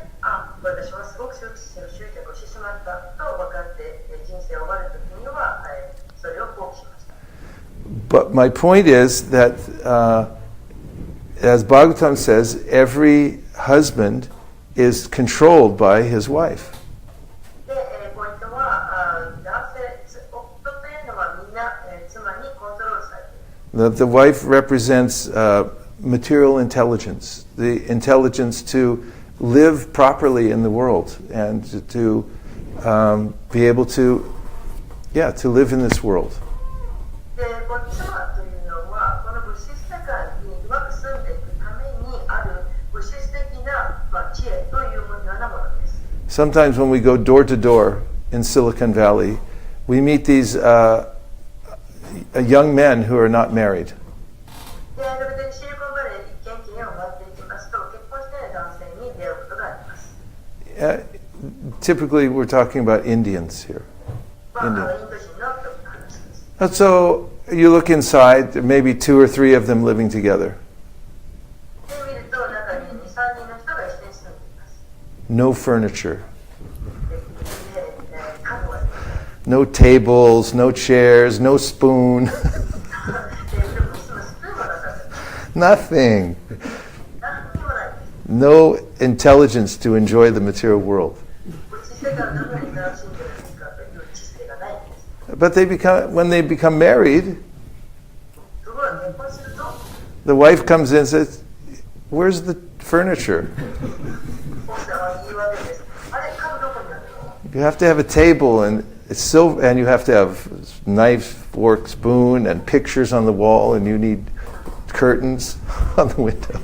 私はすごく執着をしてしまったと分かって、人生を終わる時には、それを放棄しました。 But my point is that, as Bhagavatam says, every husband is controlled by his wife. で、ポイントは、男性、夫というのはみんな、妻にコントロールされている。 The wife represents material intelligence, the intelligence to live properly in the world and to be able to live in this world. で、妻というのは、この物質世界にうまく住んでいくためにある物質的な、知恵というようなものです。 Sometimes when we go door to door in Silicon Valley, we meet these young men who are not married. で、時々シリコンバレー一軒一軒を回っていきますと、結婚していない男性に出会うことがあります。Typically, we're talking about Indians here. インド人の話です。 So you look inside, there may be 2 or 3 of them living together. で、見ると中に2、3人の人が一緒に住んでいます。 No furniture, で、家具は no tables, no chairs, no spoon, で、スプーンもなさって nothing. 何にもない。 No intelligence to enjoy the material world. 物質世界をどのように楽しんでいるかという知識がないんです。 But when they become married, ところが結婚すると、 the wife comes in and says, "Where's the furniture? 奥さんは言うわけです。あれ、家具どこにあるの？ You have to have a table and and you have to have knife, fork, spoon, and pictures on the wall, and you need curtains on the window."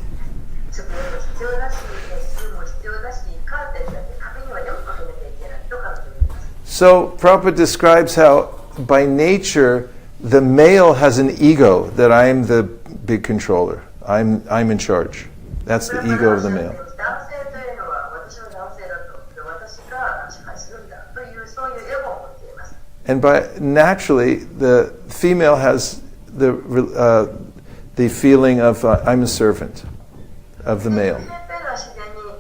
机も必要だし、スプーンも必要だし、カーテンだって壁にはよくかけなきゃいけないと彼女は言います。 So Prabhupada describes how, by nature, the male has an ego that I'm the big controller. I'm in charge. That's the ego of the male. 男性というのは私は男性だと、私が支配するんだというそういうエゴを持っています。 And naturally, the female has the feeling of I'm a servant of the male. 人間というのは自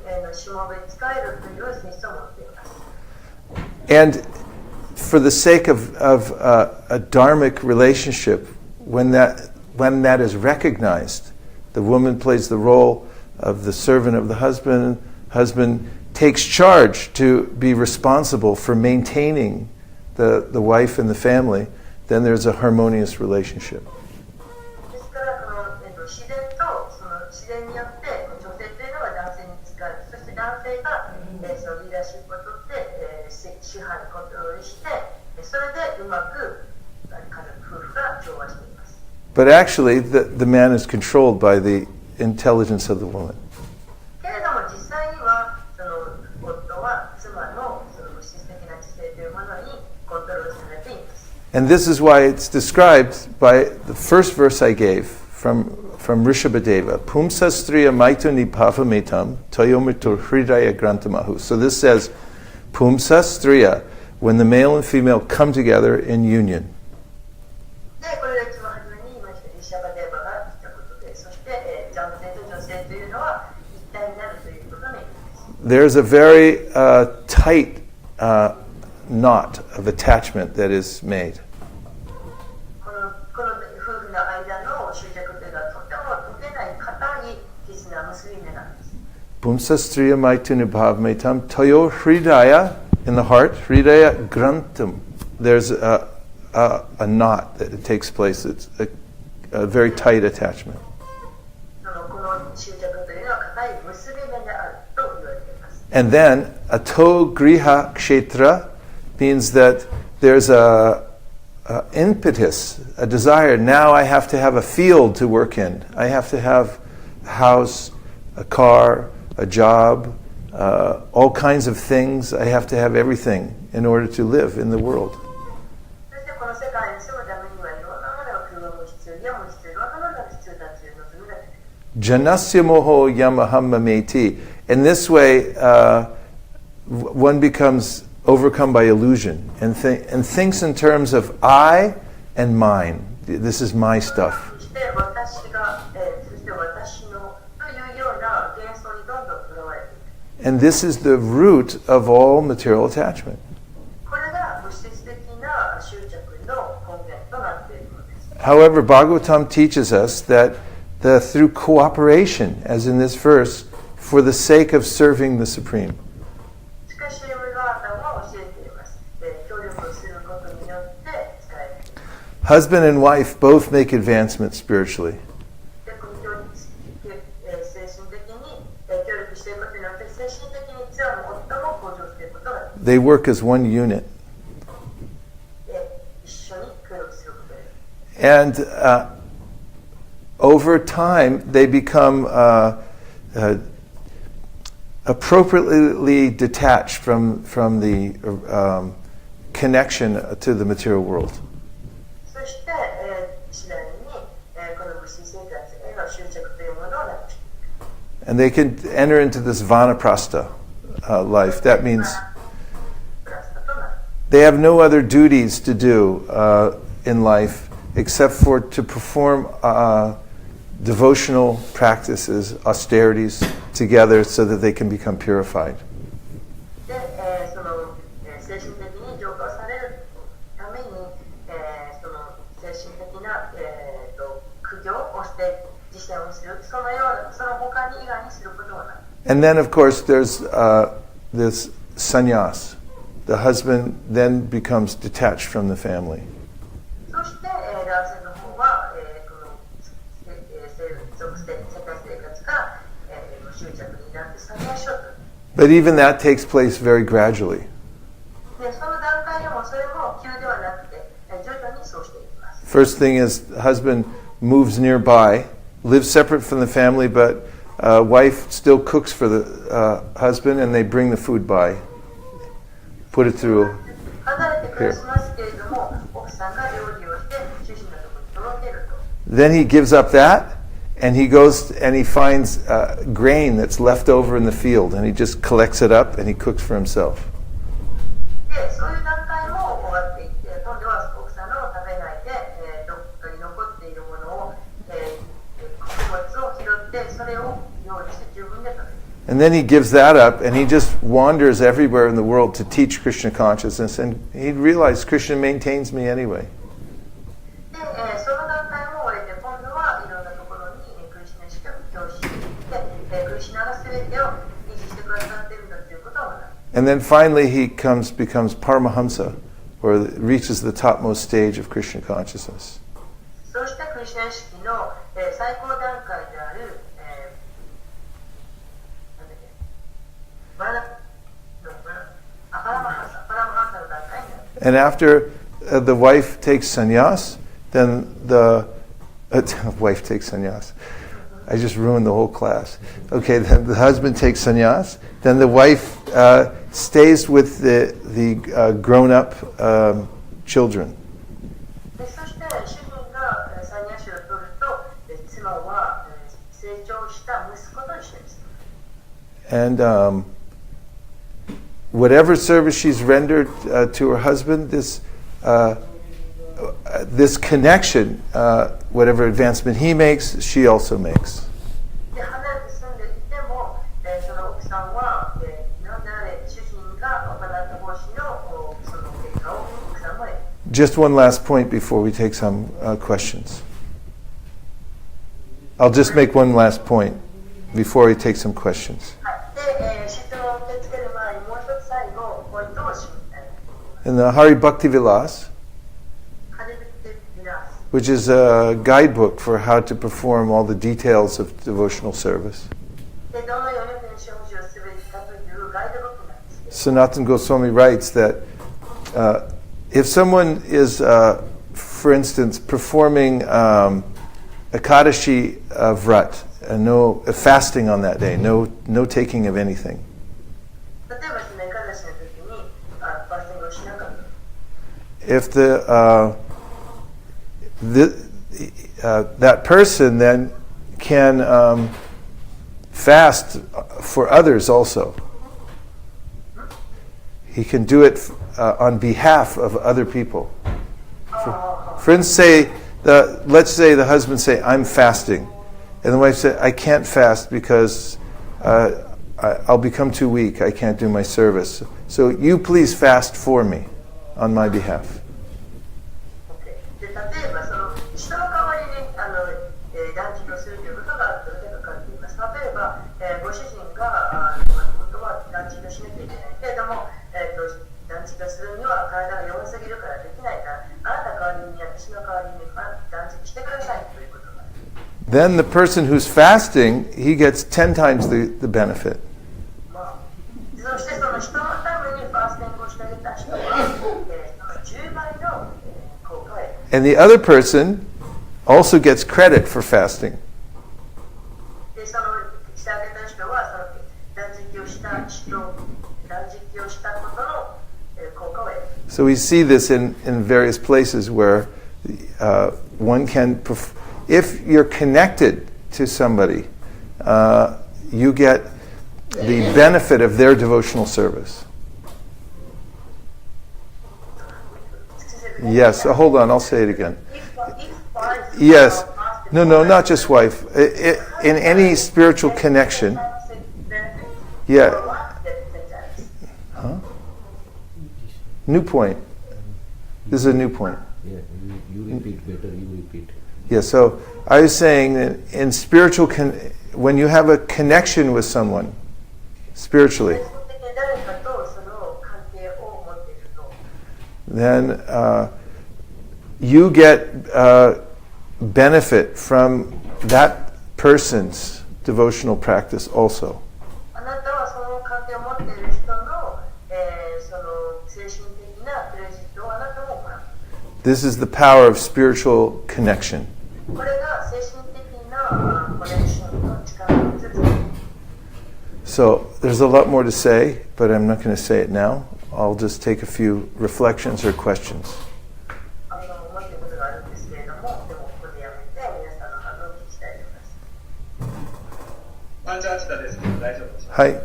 然にしもべに仕えるという性質を持っています。 And for the sake of a dharmic relationship, when that is recognized, the woman plays the role of the servant of the husband. Husband takes charge to be responsible for maintaining the wife and the family. Then there's a harmonious relationship. ですからこの、自然とその自然によって女性というのは男性に仕える。そして男性が、そのリーダーシップを取って、支配コントロールして、それでうまく夫婦が調和しています。 But actually, the man is controlled by the intelligence of the woman. けれども実際にはその夫は妻のその物質的な知性というものにコントロールされています。 And this is why it's described by the first verse I gave from Rishabhadeva. Pumsastriya maituni pavametam toyomitur hridaya grantamahu. So this says, Pumsastriya, when the male and female come together in union. でこれが一番初めに言いましたリシャバデーバが言ったことで、そして、男性と女性というのは一体になるということの意味です。 There's a very tight knot of attachment that is made. この夫婦の間の執着というのはとても解けない固い絆結び目なんです。 Pumsastriya maituni bhavmetam toyo hridaya, in the heart, hridaya grantam. There's a knot that takes place. It's a very tight attachment. この執着というのは固い結び目であると言われています。 And then, ato griha kshetra means that there's a impetus, a desire. Now I have to have a field to work in. I have to have a house, a car, a job, all kinds of things. I have to have everything in order to live in the world. そしてこの世界に住むためにはいろんなものが空も必要、家も必要、いろんなものが必要だという望みが出てくる。 Janasya moho yamahamma meti. In this way, one becomes overcome by illusion and thinks in terms of I and mine. This is my stuff. そして私が、そして私のというような幻想にどんどんとらわれていく。 And this is the root of all material attachment. これが物質的な執着の根源となっているのです。 However, Bhagavatam teaches us that through cooperation, as in this verse, for the sake of serving the Supreme. しかし、シリマッバーガータは教えています。協力をすることによって使える。 Husband and wife both make advancement spiritually. で、この精神的に協力していくことによって精神的に実は最も向上していくことができる。 They work as one unit. 一緒に協力することです。 And over time, they become appropriately detached from the connection to the material world. そして、次第に、この物質生活への執着というものをなくしていく。 And they can enter into this vanaprastha life. That means プラスとなる。 they have no other duties to do in life except for to perform devotional practices, austerities together so that they can become purified. で、その、精神的に浄化されるために、その精神的な、苦行をして実践をする、そのような、その他に以外にすることはない。 And then, of course, there's this sannyas. The husband then becomes detached from the family. そして、男性の方は、この世界生活が、執着になってサニヤショと。 But even that takes place very gradually. で、その段階でもそれも急ではなくて、徐々にそうしていきます。 First thing is, the husband moves nearby, lives separate from the family, but wife still cooks for the husband, and they bring the food by, put it through. 離れて暮らしますけれども、奥さんが料理をして主人のところに届けると。 Then he gives up that, and he goes and he finds grain that's left over in the field, and he just collects it up and he cooks for himself. で、そういう段階も終わっていって、今度は奥さんの食べないで、どこかに残っているものを、料理して十分だったんです。And then he gives that up and he just wanders everywhere in the world to teach Krishna consciousness, and he realized Krishna maintains me anyway. で、その段階も終えて、今度はいろんなところにクリシュナ意識を教師していって、クリシュナが全てを維持してくださっているんだということを学ぶ。And then finally he becomes Paramahamsa, or reaches the topmost stage of Krishna consciousness. そうしたクリシュナ意識の最高段階である、And after the wife takes sannyas, then the wife takes sannyas. I just ruined the whole class. Okay, then the husband takes sannyas. Then the wife stays with the grown-up children. でそして主人がサニヤシを取ると、妻は成長した息子と一緒です。And whatever service she's rendered to her husband, this connection, whatever advancement he makes, she also makes. で離れて住んでいても、その奥さんは、なんであれ主人が行った奉仕のその結果を奥さんも得る。Just one last point before we take some questions. I'll just make one last point before we take some questions. で、質問を受け付ける前にもう一つ最後ポイントを示したい。 In the Hari Bhakti Vilas, which is a guidebook for how to perform all the details of devotional service, でどのように伝承奉仕をすべきかというガイドブックなんですけど、 Sanatana Goswami writes that if someone is, for instance, performing Ekadashi Vrat, no fasting on that day, no taking of anything, 例えばですね、エカダシの時にファスティングをしなかった。 if that person then can fast for others also. He can do it on behalf of other people. For instance, let's say the husband say, "I'm fasting," and the wife said, "I can't fast because I'll become too weak. I can't do my service. So you please fast for me on my behalf." で例えばその人の代わりに断食をするということがどれだけかかっています。例えば、ご主人が本当は断食をしなきゃいけないけれども、断食をするには体が弱すぎるからできないから、あなた代わりに私の代わりに断食してくださいということが。 Then the person who's fasting, he gets 10 times the benefit. そしてその人のためにファースティングをしてあげた人は、その10倍の効果を得る。 And the other person also gets credit for fasting. でそのしてあげた人はその断食をしたことの効果を得る。 So we see this in various places where one can, if you're connected to somebody, you get the benefit of their devotional service. Yes, hold on, I'll say it again. Yes, no, not just wife. In any spiritual connection, yeah. Huh? New point. This is a new point. Yeah, you repeat better, you repeat. Yeah, so I was saying that in spiritual, when you have a connection with someone, spiritually, then you get benefit from that person's devotional practice also. This is the power of spiritual connection. So there's a lot more to say, but I'm not going to say it now. I'll just take a few reflections or questions. Hi.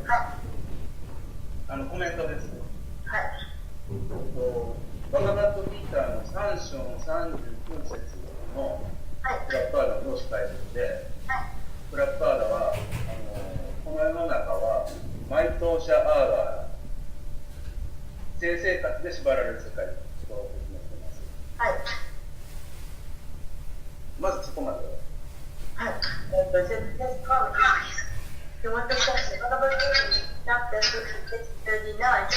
コメントです。バガバットギーターの3章39節のプラッパーダのを書いてるので、プラッパーダは当者アーガー、性生活で縛られる世界と説明しています。はい。まずそこまで。はい。This comment you want to say Bhagavad Gita chapter 39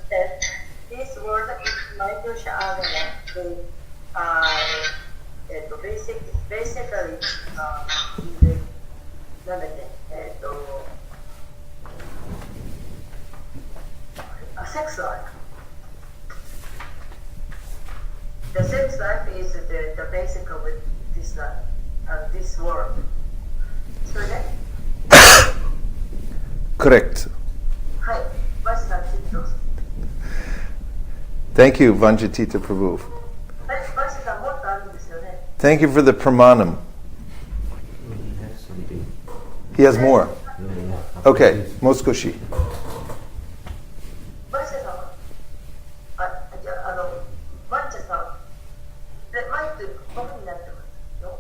says this word is Maidosha Agana. Basically, なんだっけ、sex life. The sex life is the basic of this life, this world. So that. Correct. はい、バシさん、どうぞ。Thank you, Vanjatita Prabhu. はい、バシさん、もっとあるんですよね。Thank you for the pramanam. He has something. He has more. Yeah. Okay, Moskoshi. バシさんは、じゃあ、ワンチャさん、マイク、オフになってますよ。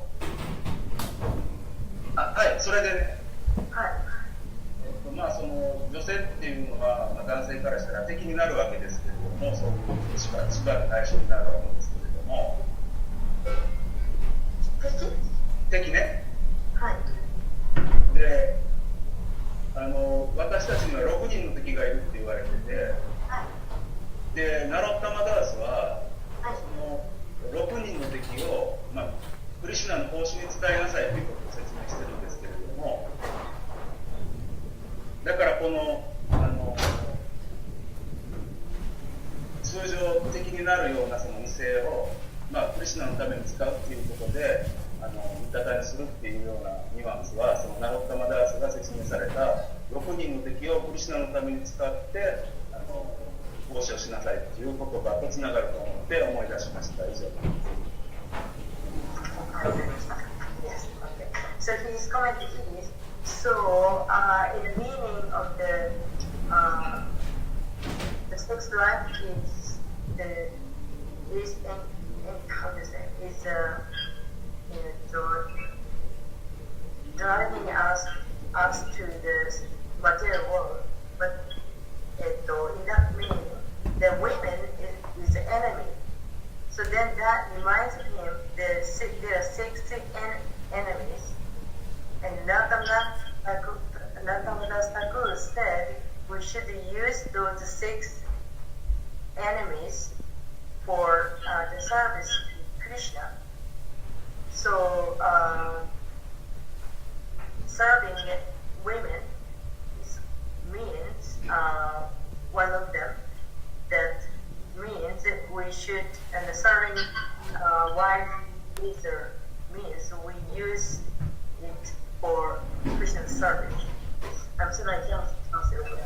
はい、それでね、はい。まあその女性っていうのは、まあ、男性からしたら敵になるわけですけれども、そう縛る対象になるわけですけれども、敵ね。はい。で、私たちには6人の敵がいるって言われてて、はい。で、ナロッタマダースは、はい。その6人の敵を、まあ、クリシュナの奉仕に伝えなさいということを説明してるんですけれども、だからこの、通常的になるようなその異性を、まあ、クリシュナのために使うっていうことで味方にするっていうようなニュアンスはそのナロッタマダースが説明された6人の敵をクリシュナのために使って奉仕をしなさいっていう言葉とつながると思って思い出しました。以上です。Yes. Okay. So his comment is so in the meaning of the sex life is how to say is driving us to the material world, but in that meaning the women is the enemy. So then that reminds him there are six enemies, and Natamada Thakur said we should use those 6 enemies for the service to Krishna. So serving women means one of them. That means we should, and serving wife is means we use it for Christian service. I'm sorry, I can't translate it.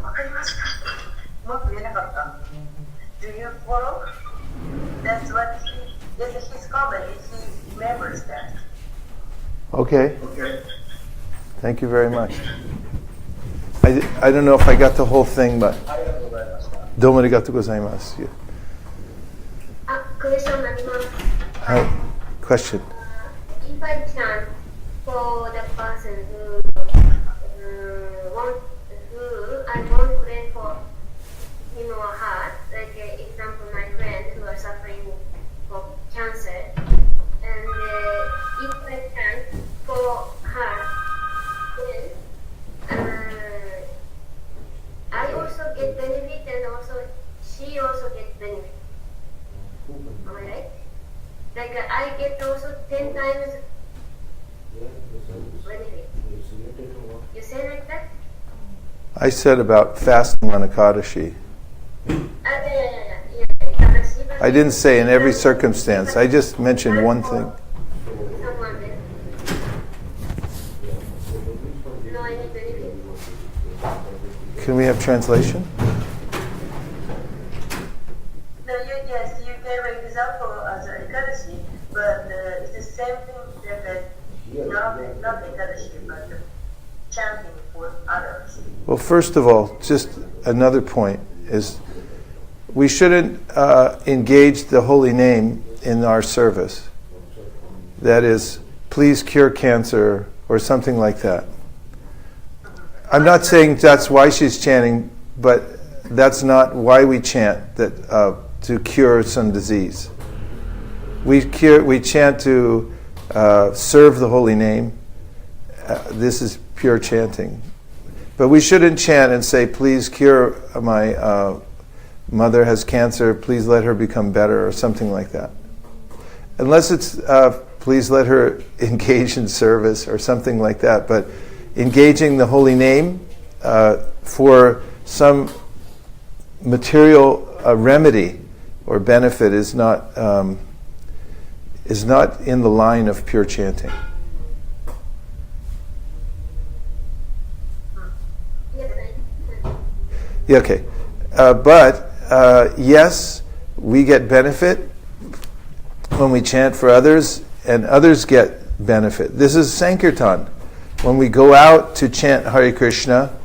わかりますか？うまく言えなかった。Do you follow? That's what is his comment. He remembers that. Okay. Thank you very much. I don't know if I got the whole thing, but ありがとうございました。どうもありがとうございます。クエスチョンになります。はい。Question. If I chant for the person who I won't pray for him or her, like example, my friend who are suffering for cancer, and if I chant for her, then I also get benefit, and also she also gets benefit. Am I right? Like I get also 10 times benefit. You say like that? I said about fasting on Ekadashi. I didn't say in every circumstance. I just mentioned one thing. Can we have translation? No, yes, you gave an example as an Ekadashi, but it's the same thing that not Ekadashi, but chanting for others. Well, first of all, just another point is we shouldn't engage the holy name in our service. That is, please cure cancer or something like that. I'm not saying that's why she's chanting, but that's not why we chant, that to cure some disease. We chant to serve the holy name. This is pure chanting. But we shouldn't chant and say, please cure my mother has cancer, please let her become better, or something like that. Unless it's, please let her engage in service or something like that. But engaging the holy name for some material remedy or benefit is not in the line of pure chanting. Yeah, okay. But yes, we get benefit when we chant for others, and others get benefit. This is Sankirtan. When we go out to chant Hare Krishna,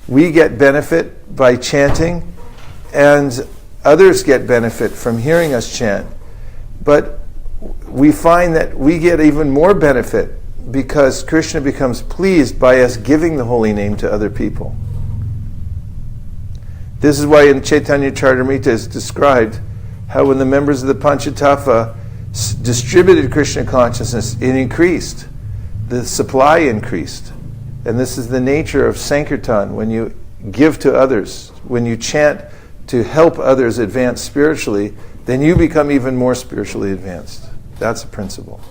we get benefit by chanting, and others get benefit from hearing us chant. But we find that we get even more benefit because Krishna becomes pleased by us giving the holy name to other people. This is why in Chaitanya Charitamrita is described how when the members of the Panchatattva distributed Krishna consciousness, it increased. The supply increased. And this is the nature of Sankirtan. When you give to others, when you chant to help others advance spiritually, then you become even more spiritually advanced. That's a principle.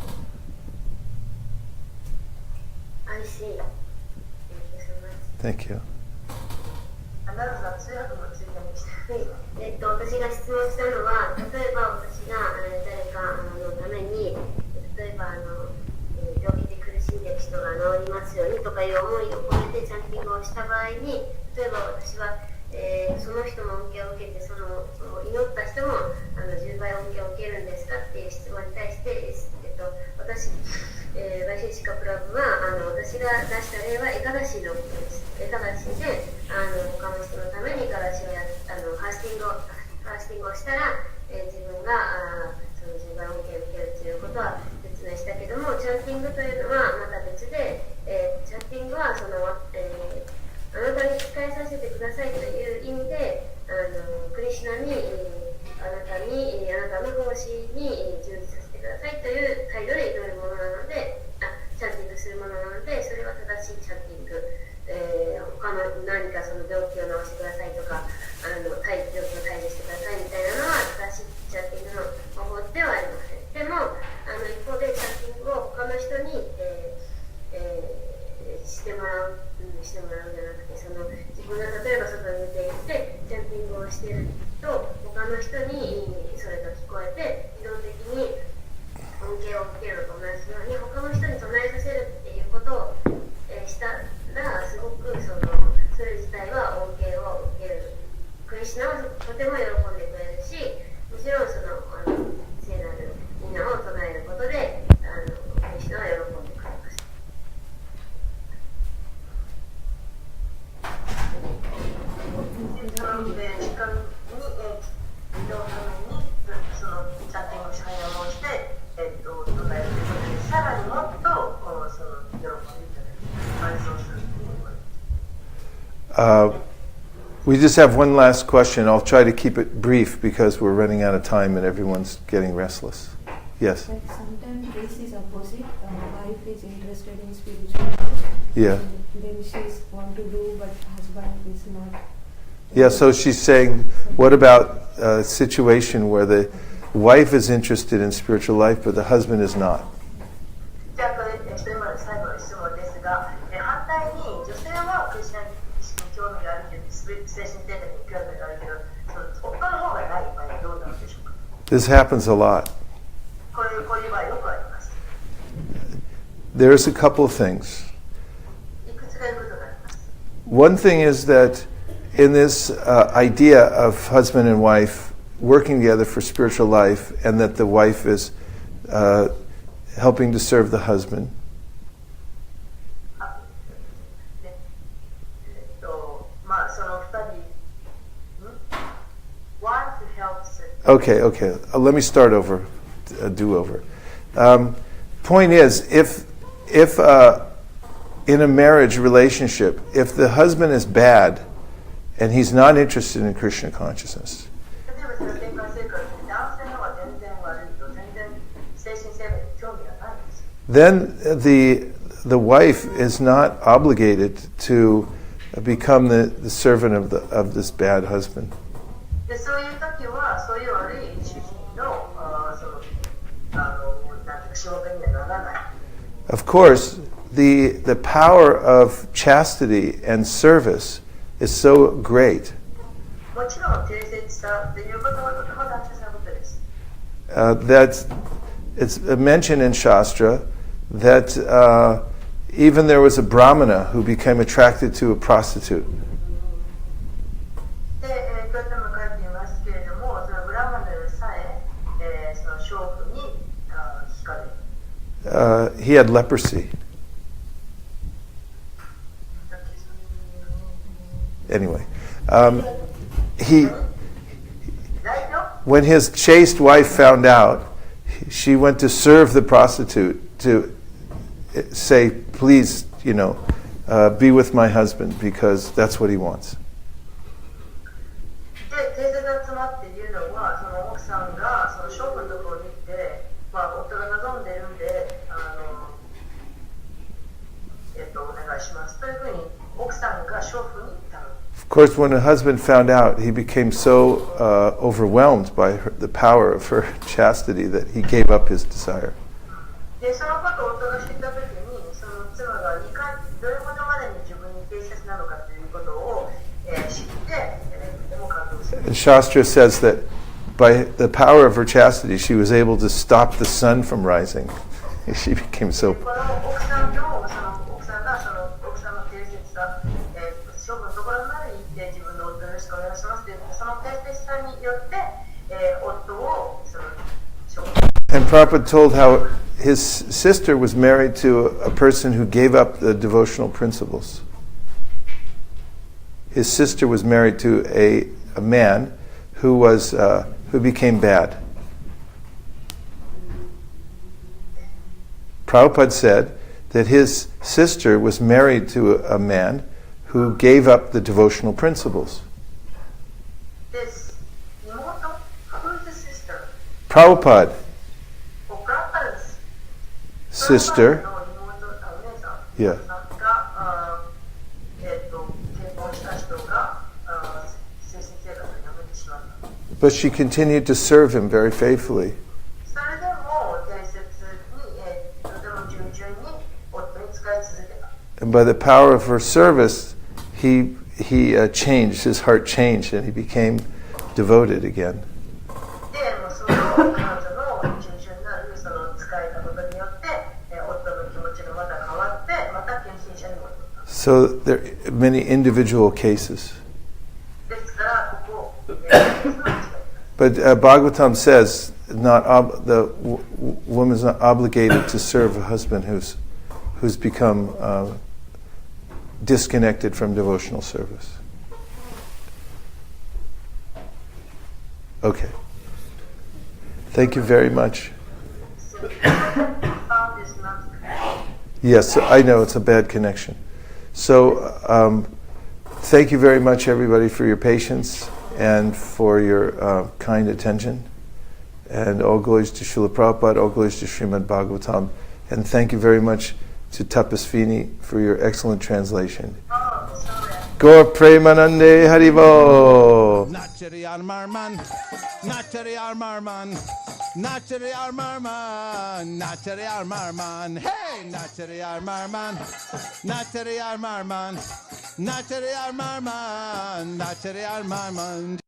I see. Thank you so much. Thank you. 私が質問したのは、例えば私が誰かのために、例えば病気で苦しんでいる人が治りますようにとかいう思いを込めてチャンティングをした場合に、例えば私は、その人の恩恵を受けて、その祈った人も10倍恩恵を受けるんですかっていう質問に対して、私、バイセシカプラブは私が出した例はエカダシのことです。エカダシで他の人のためにエカダシをファースティングをしたら、自分がその10倍恩恵を受けるということは説明したけども、チャンティングというのはまた別で、チャンティングはその、あなたに仕えさせてくださいという意味でクリシュナにあなたの奉仕に従事させてくださいという態度で祈るものなので、チャンティングするものなので、それは正しいチャンティング、他の何かその病気を治してくださいとか病気を退治してくださいみたいなのは正しいチャンティングの方法ではありません。でも一方でチャンティングを他の人に、してもらうんじゃなくて、その自分が例えば外に出て行ってチャンティングをしていると他の人にそれが聞こえて自動的に恩恵を受けるのと同じように他の人に唱えさせるっていうことを、したらすごくそれ自体は恩恵を受ける。クリシュナはとても喜んでくれるし、もちろん聖なるみんなを唱えることでクリシュナは喜んでくれます。なので時間に移動のためにそのチャッティング作業をして、唱えるということで、さらにもっとその喜んでいただき、伴奏するということです。We just have one last question. I'll try to keep it brief because we're running out of time and everyone's getting restless. Yes? But sometimes this is opposite. Wife is interested in spiritual life. Yeah. Then she's want to do, but husband is not. Yeah, so she's saying, what about a situation where the wife is interested in spiritual life but the husband is not? じゃあこれ最後の質問ですが、反対に女性はクリスチャン意識に興味があるけど、精神天国に興味があるけど、夫の方がない場合はどうなるでしょうか。 This happens a lot. こういう場合よくあります。 There's a couple of things. いくつかいうことがあります。One thing is that in this idea of husband and wife working together for spiritual life, and that the wife is helping to serve the husband. まあその2人、wife helps. Okay. Let me start over, a do-over. Point is, if in a marriage relationship, if the husband is bad and he's not interested in Krishna consciousness, 例えばその結婚生活で男性の方が全然悪いと全然精神生命に興味がないんですよ。 then the wife is not obligated to become the servant of this bad husband. でそういう時はそういう悪い主人のなんていうか仕事にはならない。 Of course, the power of chastity and service is so great もちろん定説さということはとても大切なことです。 that it's mentioned in Shastra that even there was a brahmana who became attracted to a prostitute. で、とても書いていますけれども、そのブラマナでさえその娼婦に惹かれる。He had leprosy. Anyway, when his chaste wife found out, she went to serve the prostitute to say, please, be with my husband because that's what he wants. で、定説が詰まっているのは、その奥さんがその娼婦のところに行って、夫が望んでるんで、お願いしますというふうに奥さんが娼婦に言ったの。 Of course, when the husband found out, he became so overwhelmed by the power of her chastity that he gave up his desire. で、そのことを夫が知ったときに、その妻がどれほどまでに自分に定説なのかということを知って、とても感動する。 And Shastra says that by the power of her chastity, she was able to stop the sun from rising. She became so. この奥さんが奥さんの定説さ、娼婦のところまで行って自分の夫よろしくお願いしますというその定説さによって、夫をその娼婦。 And Prabhupada told how his sister was married to a person who gave up the devotional principles. His sister was married to a man who became bad. Prabhupada said that his sister was married to a man who gave up the devotional principles. This immortal, who's the sister? Prabhupada, Oh, Prabhupada's sister, yeah. But she continued to serve him very faithfully. And by the power of her service, he changed, his heart changed, and he became devoted again. So there are many individual cases. But Bhagavatam says the woman is not obligated to serve a husband who's become disconnected from devotional service. Okay. Thank you very much. Yes, I know it's a bad connection. So thank you very much, everybody, for your patience and for your kind attention. And all glories to Srila Prabhupada, all glories to Srimad Bhagavatam. And thank you very much to Tapasvini for your excellent translation. Gaur Premanande Haribo. Nachari Armarman, Nachari Armarman, Nachari Armarman, Nachari Armarman, hey, Nachari Armarman, Nachari Armarman, Nachari Armarman, Nachari Armarman.